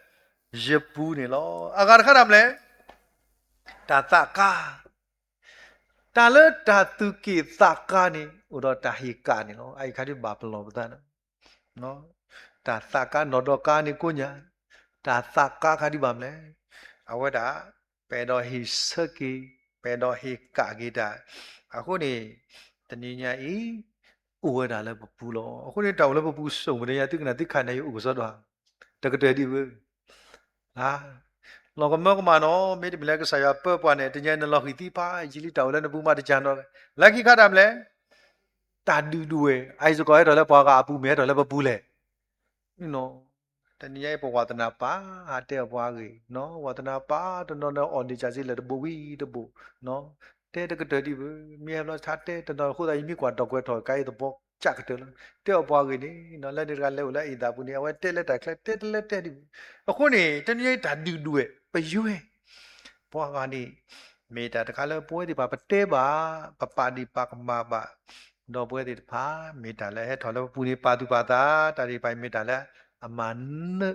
ရပူးနေလောအကားခါတာမလဲတာသကာတာလတာသူကိသကာနေဥတော့တာဟိကာနေလောအဲ့ခါဒီဘာဘလောပဒနော်တာသကာနော်တော့ကာနေကိုညာတာသကာခါဒီဘာမလဲအဝဲတာပေတော်ဟိစကိပေတော်ဟိကာဂိတာအခုနေတနည်းညာဤဥဝဲတာလည်းပပူလောအခုနေတောင်လည်းပပူစုံမနေရတိကနာတိခါနေဥပစောတော့တကတဲ့ဒီဝဟာလောကမောကမနောမေတ္တမလကဆာယပပွားနေတညနလောဟိတိပါဂျီလီတောင်လည်းနဘူးမတကြံတော့လက်ခိခတာမလဲတာဒူဒူဝဲအိုက်စကောရတော့လည်းပွားကအပူမဲတော့လည်းပပူလဲနော်တနည်းရဲ့ဘဝတနာပါဟာတဲ့ဘွားကြီးနော်ဝတနာပါတော့နော်အော်နေကြစီလေတဘူဝီတဘူနော်တဲ့တကတဒီမြေလောထားတဲ့တော့ခုသာမိကွာတော့ကွဲထော်ကိုင်းတော့ကြက်တယ်တဲ့ဘွားကြီးနေနော်လက်တွေကလဲလဲအီတာပူနေဝဲတဲ့လက်တက်တဲ့ဒီအခုနေတနည်းရဲ့ဒါဒူဒူရဲ့ပယူရဲ့ဘွားကနေမေတာတခါလဲပွဲဒီပါပတဲပါပပဒီပါကမာပါတော့ပွဲဒီပါမေတာလဲဟဲ့ထော်လဲပူနေပါသူပါတာတာဒီပိုင်မေတာလဲအမနဥ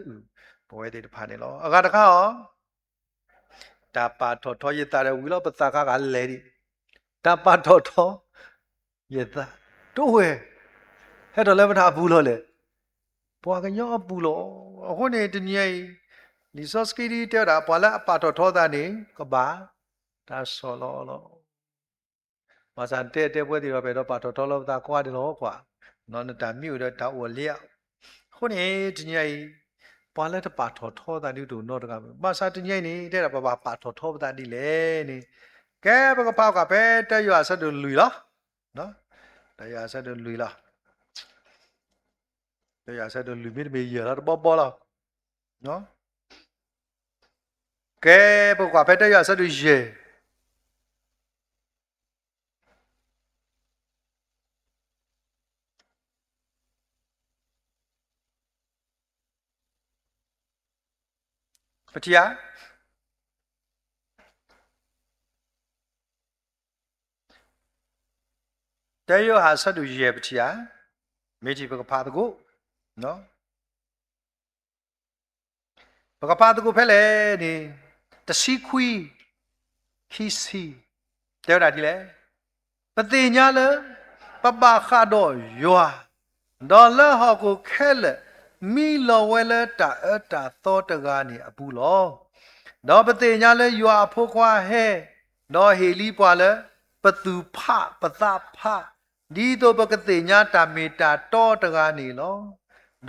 ပွဲတဲ့တဖာနေလောအကတခါရောတာပါထောရတာရဝီလောပသကလဲဒီတာပါထောရတာတို့ဝဲဟဲ့တော့လည်းမထားဘူးလို့လေဘွာကညောပူလို့အခုနေတနည်းလီဆော့စကီဒီတဲ့တာဘွာလာအပါထောတာနေကပါဒါဆောလောမဆန်တဲ့ပွဲဒီတော့ပဲတော့ပါထောလောတာကွာတယ်လို့ကွာနော်တာမြို့တော့တောက်ဝလျက်ခုနေတညိုင်ပွာလက်တပါထောတာဒီတို့တော့တကမဆာတညိုင်နေတဲ့ပါထောတာဒီလေနေကဲဘကပေါကပဲတက်ရွာဆက်တို့လူလားနော်တက်ရွာဆက်တို့လူလားတက်ရွာဆက်တို့လူမိမေရတာပေါ်လားနော်ကဲဘကပဲတက်ရွာဆက်တို့ရေပတိယတဲရဟာဆတ်တူရေပတိယမေကြီးဘကဖာတကုနော်ဘကဖာတကုဖဲလေဒီတစီခွီခီစီတဲရတာဒီလေပတိညာလပပခါတော့ယွာ ဒေါ်လာဟောကိုခဲလေမီလောဝဲလေတာအတာသောတကားနေအပူလောဒေါ်ပတိညာလေရွာဖို့ခွာဟဲဒေါ်ဟေလီပွာလေပသူဖပသဖဒီတော့ပကတိညာတာမီတာတောတကားနေလော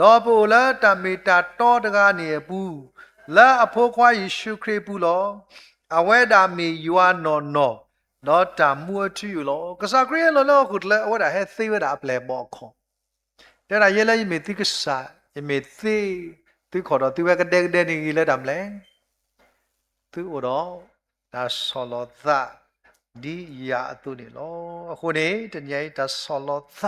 ဒေါ်ပိုလေတာမီတာတောတကားနေပူလာအဖို့ခွာယေရှုခရစ်ပူလောအဝဲတာမီရွာနော်တော့တာမွတ်ချူလောကစားခရီးလောခုတလေအဝဲတာဟဲသေးဝဲတာအပလဲမောခွန်တဲ့ရရဲလဲမေတိကစားမေသေးသူခေါ်တော့သူပဲကတဲ့နေကြီးလဲတာမလဲသူတော့ဒါဆောလောသဒီယာအတုနေလောအခုနေတညိဒါဆောလောသ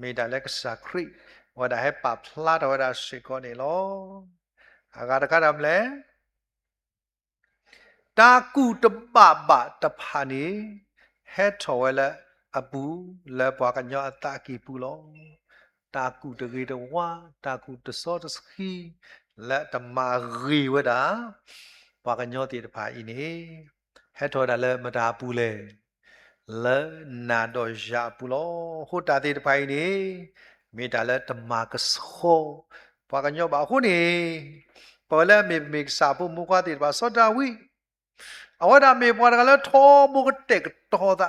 မေဒါလက်ကစားခရီးဝဒါဟဲပါဖလာတော့ဒါရှိကောနေလောအကားတကားတာမလဲတာကုတပပတဖာနေဟဲထော်ဝဲလဲအပူလဲပွားကညောအတာကီပူလောတာကုတကေတဝါတာကုတစောတစခီလက်တမာရီဝဒါပွားကညောတီတဖာဤနေဟဲထော်ဒါလဲမတာပူလဲလဲနာတော့ရပူလောဟိုတာတီတဖာဤနေမေတာလဲတမာကစောပွားကညောပါခုနေပေါ်လဲမေစာဖို့မူကွာတီတဖာစောတာဝီအဝဒမေပေါ်ကလည်းထောမုကတက်တော်တာ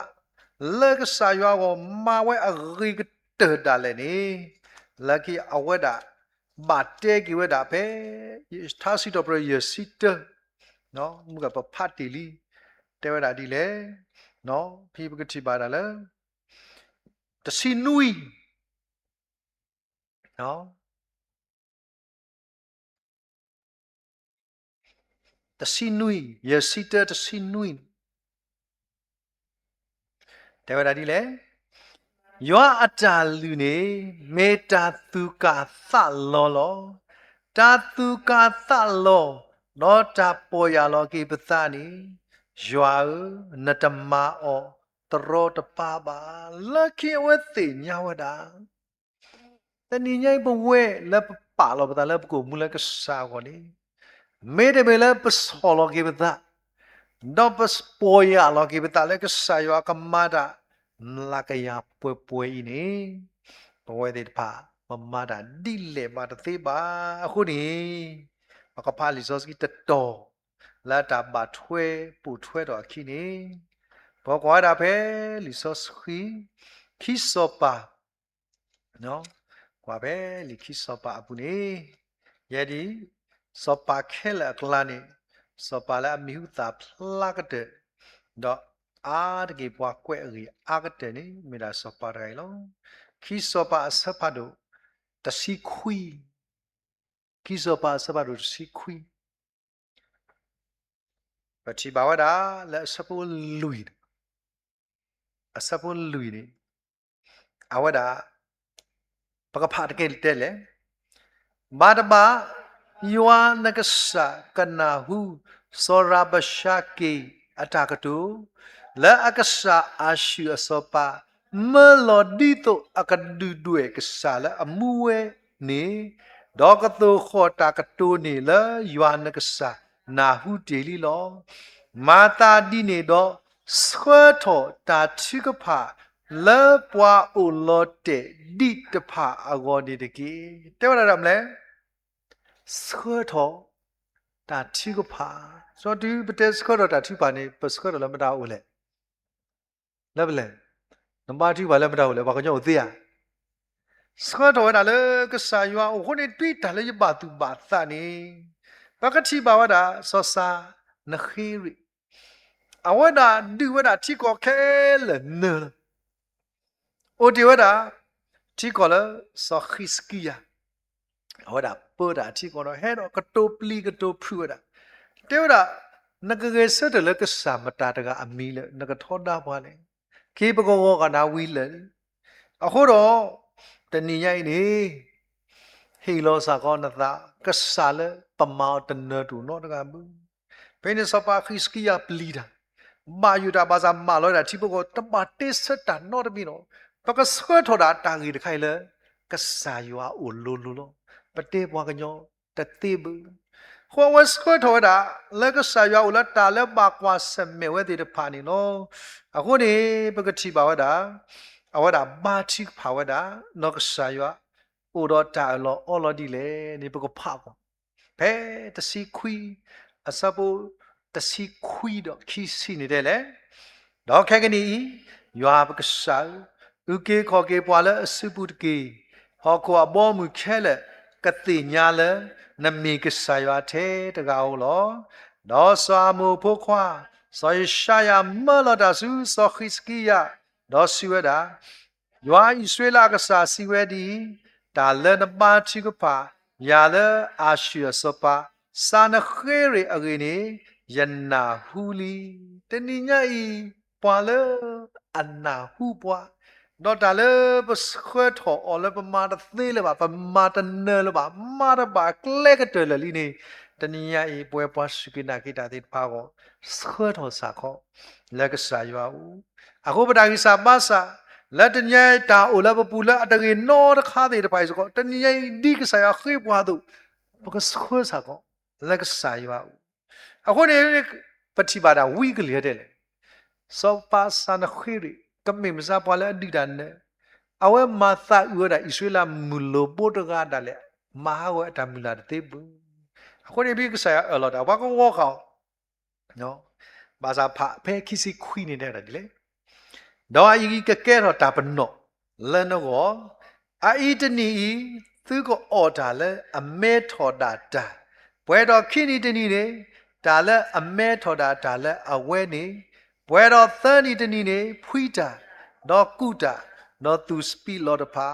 လက်ကစားရွာကိုမာဝဲအဂိကတတာလည်းနေလက်ကီအဝဒဘာတဲကီဝဒပဲသာစီတော့ပြရစီတနော်မူကပဖတ်တီလီတဲဝဒဒီလေနော်ဖိပကတိပါတာလေတစီနွီနော်တစီနွီရစီတတစီနွီတဲဝဒဒီလေယောအတာလူနေမေတာသူကာသလောလောတာသူကာသလောနောတာပေါ်ရလောကိပသနီရွာနတမအောတရောတပါပါလခိဝသိညာဝဒတဏိညိဘဝဲလက်ပါလောပတလက်ကိုမူလကစားကိုနေမေတမေလပစောလောကိပသနောပစပေါ်ရလောကိပသလက်ကစားယောကမတာလာကရပွဲဤနေဘဝတဲ့ပါမမတာဒီလေမတသေးပါအခုနေမကဖာလီဇောစကီတတော်လာတာဘာထွဲပူထွဲတော့ခိနေဘောကွာတာဖဲလီဇောစခီစောပါနော်ကွာပဲလီခီစောပါအပူနေယဒီစောပါခဲလကလာနေစောပါလာမီဟုတာဖလာကတဲ့တော့အာတကေပွားကွဲ့ရီအာကတဲ့နေမိတာစောပါရိုင်လောခီစောပါဆဖတ်တို့တစီခွီခီစောပါဆဖတ်တို့တစီခွီပတိဘာဝဒါလက်စပူလူီအစပူလူီနေအဝဒါပကဖာတကေတဲ့လေဘာဒဘာယောနကဆာကနာဟုစောရဘရှာကေအတာကတူလာအကဆာအာရှုအစောပါမလော်ဒီတိုအကဒူဒွေကဆာလာအမူဝဲနေဒေါကတိုခေါ်တာကတူနေလာယောနကဆာနာဟုတေလီလောမာတာဒီနေတော့ဆွဲထော်တာချိကဖာလေပွားအိုလော်တဲ့ဒီတဖာအဂေါ်ဒီတကေတဲ့ဝရရမလဲဆွဲထော်တာချိကဖာဆိုဒီပတက်ဆွဲထော်တာချိပါနေပဆွဲထော်လည်းမတားဘူးလေလဲဘလဲနမတိပါလည်းမတားဘူးလေဘာကြောင့်သိရဆွဲထော်တာလေကစားရွာဟိုနေတွေ့တာလေဘာသူဘာသနေဘာကတိပါဝတာစောစာနခိရိအဝဒဒီဝဒတိကောခဲလေနအိုဒီဝဒတိကောလေစောခိစကီယာအဝဒပေါ်တာတိကောတော့ဟဲတော့ကတိုပလီကတိုဖူဝဒတေဝဒနကကေဆတ်တယ်ကစာမတာတကအမီလေနကထောတာပါလေခေပကောကနာဝီလေအခုတော့တဏိယိုင်နေဟီလောစာကောနတာကဆာလေပမောတနတူနော်တကဘူးဘယ်နေစပါခိစကီယာပလီတာမာယူတာဘာသာမာလောတာတိပကောတမတေစတာနော်တမီနော်ပကဆွဲထော်တာတာကြီးတခိုင်လေကဆာယွာအိုလိုလိုပတေဘွားကညောတတိဘူးခေါ်ဝစခွထော်တာလက်ကဆာယွာအိုလာတာလက်ပါကွာစမေဝဲတဲ့ဖာနေနော်အခုနေပကတိပါဝတာ awada batik pawada nok saywa odo ta lo olodi le ni bako pha ko phe tasi khui asapo tasi khui do khi si ni de le do khagani ywa baka sa uke kho ke pwa le asupu ke ho ko abo mu khele kati nya le nami ka saywa the ta ga o lo do swa mu pho khwa so shaya mala da su so khiskiya do siweda ရွာဣဆွေလာကစားစီဝဲဒီဒါလနပါချီကပါယာလအာရှိယစပါစာနခေရအဂိနေယနာဟူလီတနိညာဤပွာလအနာဟူပွာတော့ဒါလပစခွတ်ဟောအလပမာတသေးလပါပမာတနလပါမာရပါကလက်ကတလလီနေတနိညာဤပွဲပွားစကိနာကိတာတိပါကိုစခွတ်ဟောစာခောလက်ကစားရွာဦးအခုပဒါကိစာပါစာလက်တညဲတာအိုလဘပူလာအတကေနောတခါတဲ့ပိုင်စကောတညဲဒီကစားရခေပွားသူဘကစခွစားကောလက်ကစားရွာအခုနေပတိပါဒဝီကလေးတဲ့လေစောပါစနခေရီကမေမစားပွားလဲအဒီတန်နဲ့အဝဲမာသဥရဣဆွေလာမူလိုပိုတကားတလေမဟာဝဲအတမူလာတဲ့ဘူးအခုနေပြီးကစားရအလောတာဘာကောဝေါခေါနော်ဘာသာဖဖဲခိစီခွီနေတဲ့တယ်လေတော့အကြီးကကဲတော့တာပနော့လန်တော့အာအီတနီသူကအော်တာလဲအမဲထော်တာတာဘွဲတော့ခိနီတနီနေဒါလဲအမဲထော်တာဒါလဲအဝဲနေဘွဲတော့သန်နီတနီနေဖွီတာတော့ကုတာတော့သူစပီလော်တဖာ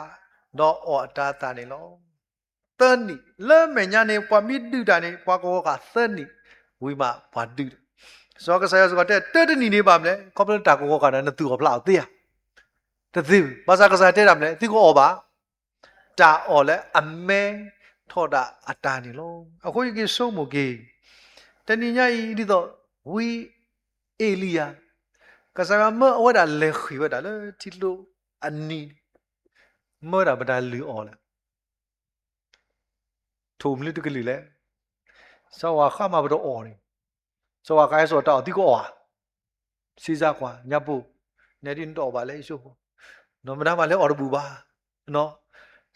တော့အော်တာတာနေလောသန်နီလဲမညာနေပွားမိတူတာနေပွားကောကသန်နီဝိမဘာတူစောကစားရစကတဲ့တနီနေပါမလဲကောပလတာကောကလည်းသူ့ကိုဖလောက်သေးရတသိဘာသာကစားတဲ့တာမလဲသူကိုအော်ပါတာအော်လဲအမဲထော်တာအတာနေလို့အခုကြီးဆုံးမကြီးတဏိညာဤဒီတော့ဝီအေလီယာကစားမအဝဒလေခွေဝဒလေတီလိုအနီမောရဗဒါလူအော်လဲထုံမလေးတကလေးလဲစောဝါခမဘတော့အော်နေဆိုว่า该说到ဒီကောစီစားကွာညပ်ဖို့နေတင်တော့ပါလေရှုပ်နော်မနာမလဲအော်ဘူးပါနော်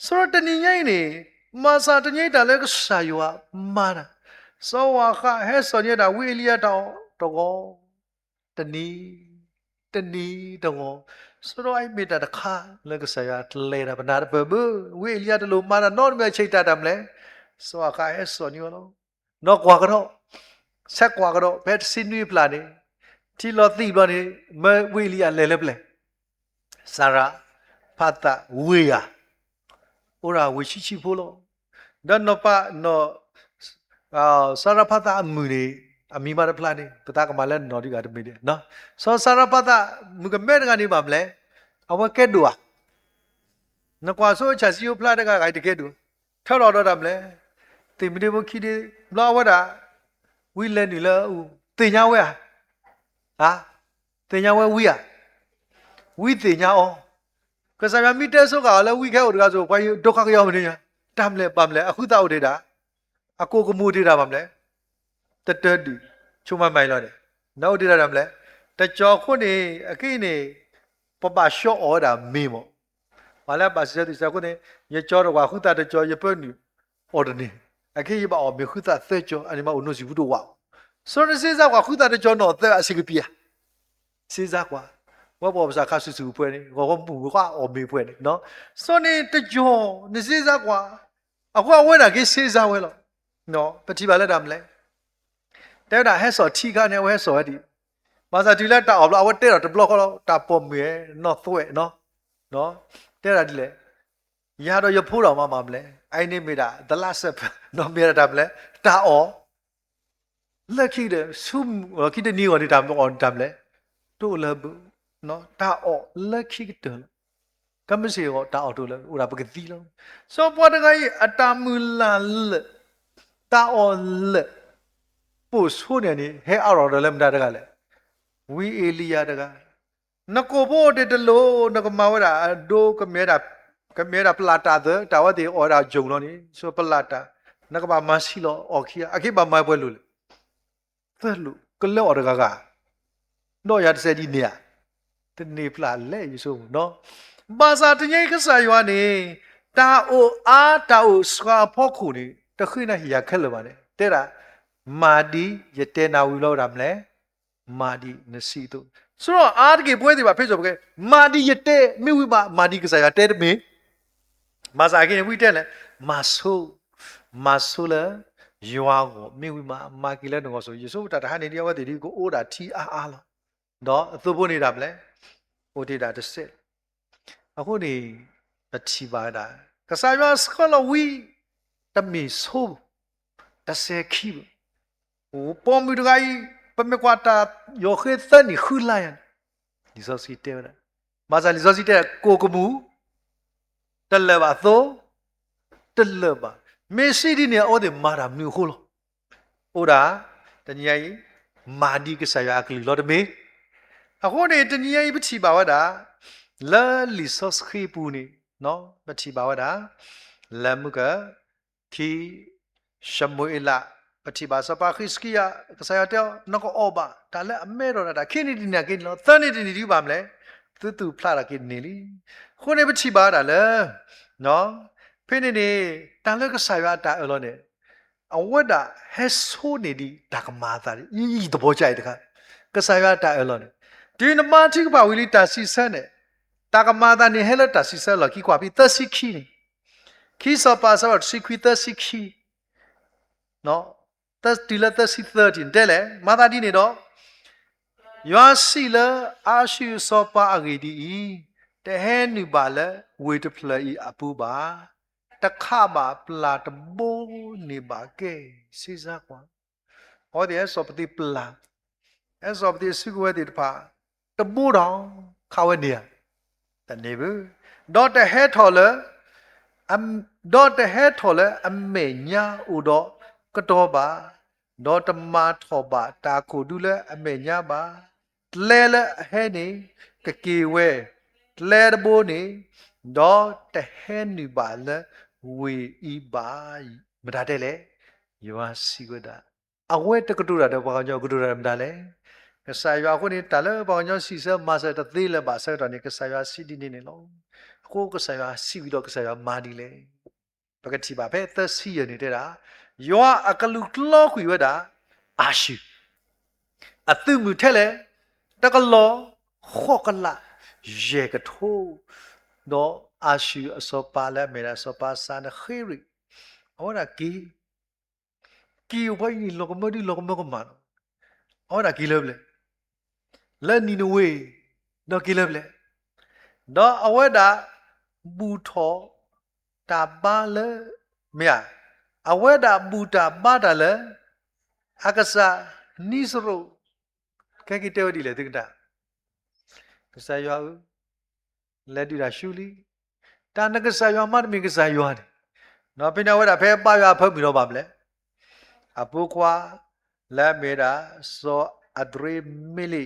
ဆိုတော့တဏိညိုင်းနေမာစာတညိုင်းတာလဲကဆာယောမာနာဆိုว่าခဟဲစောညတာဝီလီယာတောတော့တဏိတော့ဆိုတော့အိမေတာတခါလဲကဆာယာလဲတာဘနာဘဘဝီလီယာတလို့မာနာနော်မဲချိတ်တာတမလဲဆိုว่าခဟဲစောညောနော်ကွာကတော့ဆက်ကွာကတော့ဘယ်စင်းနွေးပလာနေတီလော်တိပလာနေမဝေလီယာလဲလဲပလဲစာရာဖတ်တာဝေယာဩရာဝေရှိချိဖို့လို့ဒါနောပါနောစာရာဖတ်တာအမှုနေအမီမာရပလာနေတတကမလဲနော်ဒီကတမေတယ်နော်စောစာရာဖတ်တာမကမဲတကနေပါမလဲအဝကဲတူอ่ะနကွာဆိုချာစီယိုပလာတကဂိုက်တကဲတူထောက်တော့တာမလဲတေမီဒီဘခိဒီဘလာဝဒါဝီလဲနေလားတင်ညာဝဲဟာတင်ညာဝဲဝီอ่ะဝီတင်ညာအောကစားမီတဲဆုကလည်းဝီခဲဟိုတကားဆိုဘာဒုက္ခကြောင်မနေညာတမ်းလဲပါမလဲအခုတောက်နေတာအကိုကမှုနေတာပါမလဲတတတူချုံမမိုင်လို့တယ်နောက်တရတာမလဲတကြောခုနေအကိနေပပရှော့အော်တာမေမောဘာလဲပါစတဲ့စခုနေရကြောတော့ခုတတကြောရပွနူအော်ဒနေအခေဘအော်မေခုတာသက်ကြောအနိမအုံနိုစီဘူးတော့ဝါဆိုရစေစားကခုတာတကြောတော့သက်အစီကပြစေစားကွာဝဘောပစာခါဆူဆူဖွဲနေဘောကပူကအော်မေဖွဲနေနော်ဆိုနေတကြောနေစေစားကွာအခုဝဲတာကေစေစားဝဲလို့နော်ပတိပါလက်တာမလဲတဲ့တာဟဲ့စောထီကနေဝဲစောဒီမာစာဒီလက်တာအော်ဘလောအဝဲတဲ့တော့တဘလော့ကတော့တာပေါ်မြေနော်သွဲနော်တဲ့တာဒီလေရတော့ရဖိုးတော်မှမလဲအိုင်းနေမိတာဒလဆက်နော်မြေတာမလဲတာအော်လက်ခိတဲ့ဆုခိတဲ့နီဝနေတာမောတာမလဲတို့လည်းနော်တာအော်လက်ခိတဲ့ကမစီရောတာအော်တို့လည်းဥရာပကတိလုံးစောပွားတကကြီးအတာမူလာတာအော်လက်ပို့ဆိုးနေဟဲအော်တော်လည်းမတာတကလည်းဝီအေလီယာတကနကိုဘောတဲ့တလို့နကမဝရာဒိုကမဲတာပလာတာတာဝတိအော်ရာဂျုံလို့နေဆိုပလာတာနကဘာမရှိလို့အော်ခီအခိဘာမပွဲလို့သဲလို့ကလော်ရကကတော့ရတဲ့ဒီနေ တနေပလာလဲယူဆိုနော်ဘာသာတညိကစားရွာနေတာအိုအားတာအိုစကာဖို့ခုနေတခိနရခက်လပါနဲ့တဲ့တာမာဒီရတဲ့နာဝီလောက်တာမလဲမာဒီနစီတို့ဆိုတော့အားတကေပွဲဒီပါဖိတ်ဆိုပကဲမာဒီရတဲ့မိဝိမာဒီကစားရတဲ့တမေမာစာကိနေဝိတဲ့လဲမာဆိုလာရွာကိုမိဝိမာကီလဲတော့ဆိုယေဆုတာတဟာနေတယောက်တည်းဒီကိုအိုးတာထီအားလားနော်အသုဖို့နေတာမလဲဟိုဒေတာတစ်စစ်အခုနေပတိပါတာကစားရစခလဝီတမီဆိုတဆေခိဟိုပေါ်မီဒဂိုင်ပမေကွာတာယောခေသနီခူလာယန်လီဇောစီတဲမာဇာလီဇောစီတဲကိုကမူတလဘာသောတလဘာမေစီဒီနေအော်ဒီမာရာမြူခိုလောဟိုဒါတညိုင်မာဒီကစားရကလီလောတမေအခုနေတညိုင်ပတိပါဝတာလာလီဆော့စခိပူနီနော်ပတိပါဝတာလမ်ကခီရှမွေလာပတိပါစပါခိစကီယာကစားရတဲ့နကောအောဘာဒါလည်းအမဲတော်တာခိနီဒီနာကိလောသန်နီဒီနီဒီပါမလဲတူဖလာတာကိနေလီခုနေပတိပါတာလေနော်ဖိနေနေတန်လကစားရတာအလောနေအဝတ်တာဟက်ဆိုနေဒီဒါကမာတာဤတဘောကြိုက်တခါကစားရတာအလောနေဒီနမတိကပါဝီလီတာစီဆန်နေတာကမာတာနေဟဲလတာစီဆန်လကီကွာပြီးသစီခီနေခီစပါစဝတ်စီခွီသစီခီနော်သတီလသစီ13တဲ့လေမာတာဒီနေတော့ယောစီလအာရှိစောပါအဂီဒီတဟဲနိပါလဝေတဖလီအပူပါတခပါပလာတဘိုးနေပါကဲစီစားကွာဟောဒီဆောပတိပလာအဲဆောပတိစုကွဲတိတပါတဘိုးတော်ခါဝဲနေရတနေဘူးဒေါ်တဟဲထော်လဒေါ်တဟဲထော်လအမေညာဥတော်ကတော့ပါဒေါ်တမထော်ပါတာခုဒူလအမေညာပါလဲလဟဲနေကကေဝဲလဲတဘိုးနေဒေါ်တဟဲနိပါလဝေဤပါမဒါတဲ့လေယောစီကဒါအဝဲတကတူတာတော့ဘာကြောင့်ကတူတာမဒါလဲကစားရွာခုနေတာလဲဘာကြောင့်စီစမဆတ်တသေးလဲပါဆတ်တော်နေကစားရွာစီဒီနေလောကိုကစားရွာစီပြီးတော့ကစားရွာမာဒီလေပကတိပါပဲသစီရနေတဲ့တာယောအကလူကလောခွေဝတာအာရှိအသူမှုထဲလေတကလောခောကလာရေကထိုးတော့အာရှိအစောပါလဲမေရာစောပါစန်ခိရီဟောတာကီဘိုင်းလောကမဒီလောကမကမန်ဟောတာကီလောလေလဲနီနဝေတော့ကီလောလေတော့အဝဲတာဘူထောတာပါလေမြာအဝဲတာဘူတာပါတာလေအကစားနိစရုကဲကီတဲဝဒီလေတိကတာကစားရွာလက်တူတာရှူလီတာနကစားရွာမတ်မီကစားရွာတယ်နော်ပိနဝဲတာဖဲပါရွာဖုတ်ပြီးတော့ပါမလဲအပုခွာလက်မေတာစောအဒရီမီလီ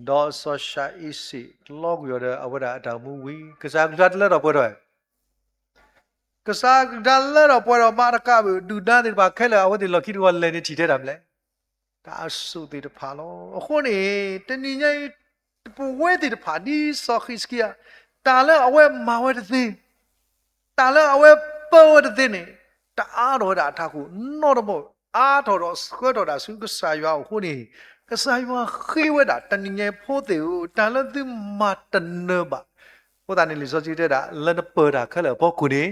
ဒေါ်ဆောရှာအီစီလောကရတဲ့အဝဲတာအတောင်မူဝီကစားလက်တော့ပွဲတော့ကစားလက်တော့ပွဲတော့မာရကဘူးဒူဒါဒီပါခဲလာအဝဲဒီလော်ကီတော့လည်းနေချီတဲ့တာမလဲဒါအဆုသေးတဖာလို့အခုနေတနည်းငယ်ပဝဲတဲ့ဖာဒီဆောခစ်ကီယာတာလဲအဝဲမာဝဲတဲ့တာလဲအဝဲပေါ်ဝဲတဲ့နေတအားတော့တာထားခုနော်တော့အားတော့စခွတော့တာစုကစားရွာခုနေကစားရွာခေဝဲတာတနည်းငယ်ဖို့တဲ့တာလဲဒီမတနဘာဟိုတာနေလီစောကြည့်တဲ့တာလဲနပေါ်တာခက်လဲပေါ့ခုနေ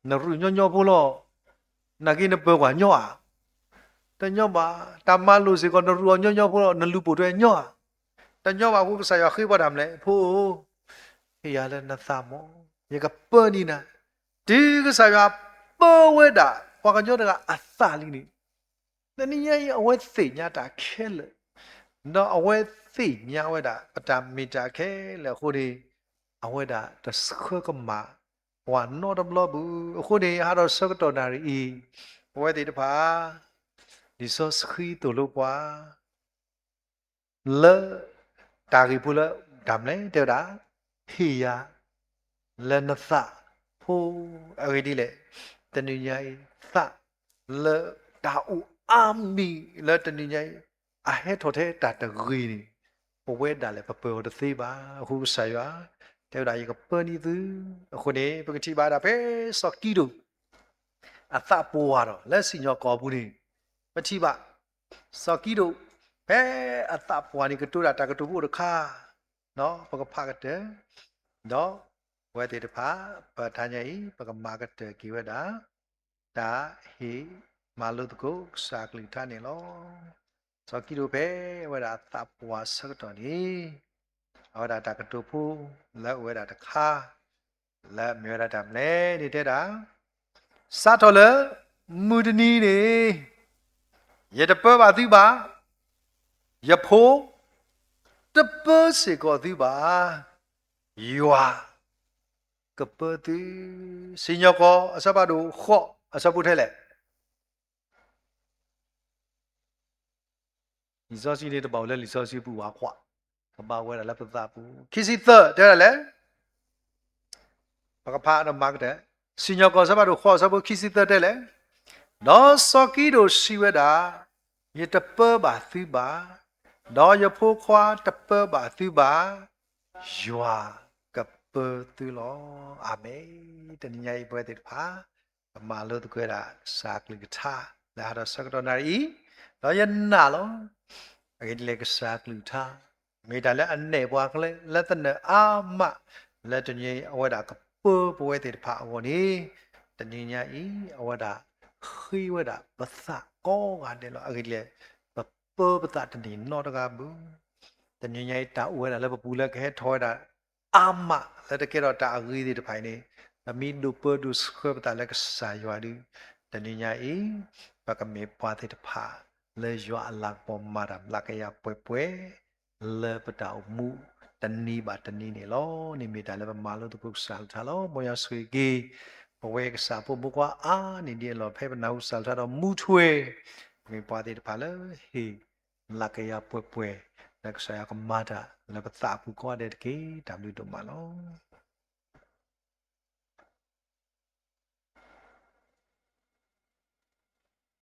နရူညညဖို့လို့နာကိနပေါ်ကညော့တညော့ပါတမလို့စီကနရူညညဖို့လို့နလူပို့တဲ့ညော့တညော့ပါခုကစားရွာခေဝဲတာမလဲဖို့ဟေးရလဲနသမောရေကပေါ်နီနာဒီကစားရွာပေါ်ဝဲတာဟောကညော့ကအသလီနေတနည်းရဲ့အဝဲသိညာတာခဲလေနော်အဝဲသိညာဝဲတာပတာမီတာခဲလေခုဒီအဝဲတာတစခွကမာဝါနော်တဘလဘူးခုဒီဟာတော့စကတော်နာရီဝဲတိတဖာဒီစောစခီတူလို့ပွာလေတာဂီပူလဒမ်လေတဲ့တာဟီယာလနသဖိုအဝေဒီလေတနည်းရဲ့သလေတာဦးအာမီလေတနည်းရဲ့အဟဲထော်တဲ့တာတဂီနီ ပွဲတာလေပပတော်သေးပါအခုဆာရွာတဲ့ဒါရကပနီသူအခုနေပကတိပါတာပဲစော်ကီတို့အသပိုးရတော့လက်စီညောကောဘူးနေပတိပါစော်ကီတို့ဘဲအသပွားနေကတူတာတကတူဖို့တခါနော်ပကဖာကတဲ့နော်ဝဲတဲ့တဖာပထာညာဤပကမာကတဲ့ကိဝဒါဒါဟေမာလုတကိုစာကလိထားနေလောစော်ကီတို့ပဲဝဲတာသပွားစကတော့နေအော်ဒါတကတူဖို့လက်ဝဲတာတခါလက်မြရတာမလဲနေတဲ့တာစတော်လမူဒနီနေရတပပါသူပါရဖိုးတပစေကောသူပါယွာကပတိစညကောအစပါတို့ခော့အစပုထဲလေဒီစောစီလေးတပေါက်လဲလီစောစီပူပါခွာကပါဝဲတာလက်ပသပူခိစီသတဲ့လေဘကဖာတော့မကတဲ့စညကောစပါတို့ခော့စပုခိစီသတဲ့လေနော်စောကီတို့စီဝဲတာရတပပါသူပါတော့ရဖိုးခွာတပပါသူပါယွာကပသူလောအာမေတနည်းပွဲတဲ့ဖာမာလို့တကွဲတာစာကလကထားလာတော့စကတော့နာရီတော့ရနာလောအဲ့ဒီလေကစာကလူထားမေတ္တာလည်းအနေပွားကလေးလက်တနဲ့အာမလက်တညေအဝဒကပပွဲတဲ့ဖာအဝနေတနည်းညာဤအဝဒခိဝဒပသကောကနေလောအဲ့ဒီလေပတတနီနောတကဘူးတညညတာဝဲတာလည်းပူလည်းခဲထောတာအာမလက်တကဲတော့တာအကြီးဒီတဖိုင်နေအမီဒူပဒုစခဘတာလည်းကစားရွာဒီတညညဤပကမေပွားတဲ့တဖာလေရွာအlạcပေါ်မှာလကရပွဲလေပတောက်မှုတနီးပါတနီးနေလောနေမိတာလည်းမလို့တပုတ်စားထားလောမရဆွေကြီးဘဝကစားဖို့ဘကွာအာနေဒီလောဖဲပနာဦးစားထားတော့မူထွေမေပွားတဲ့တဖာလေဟေလကရပွဲလက်ဆရာကမာတာလပတာပူကောတဲ့ကေ W တို့မှာလော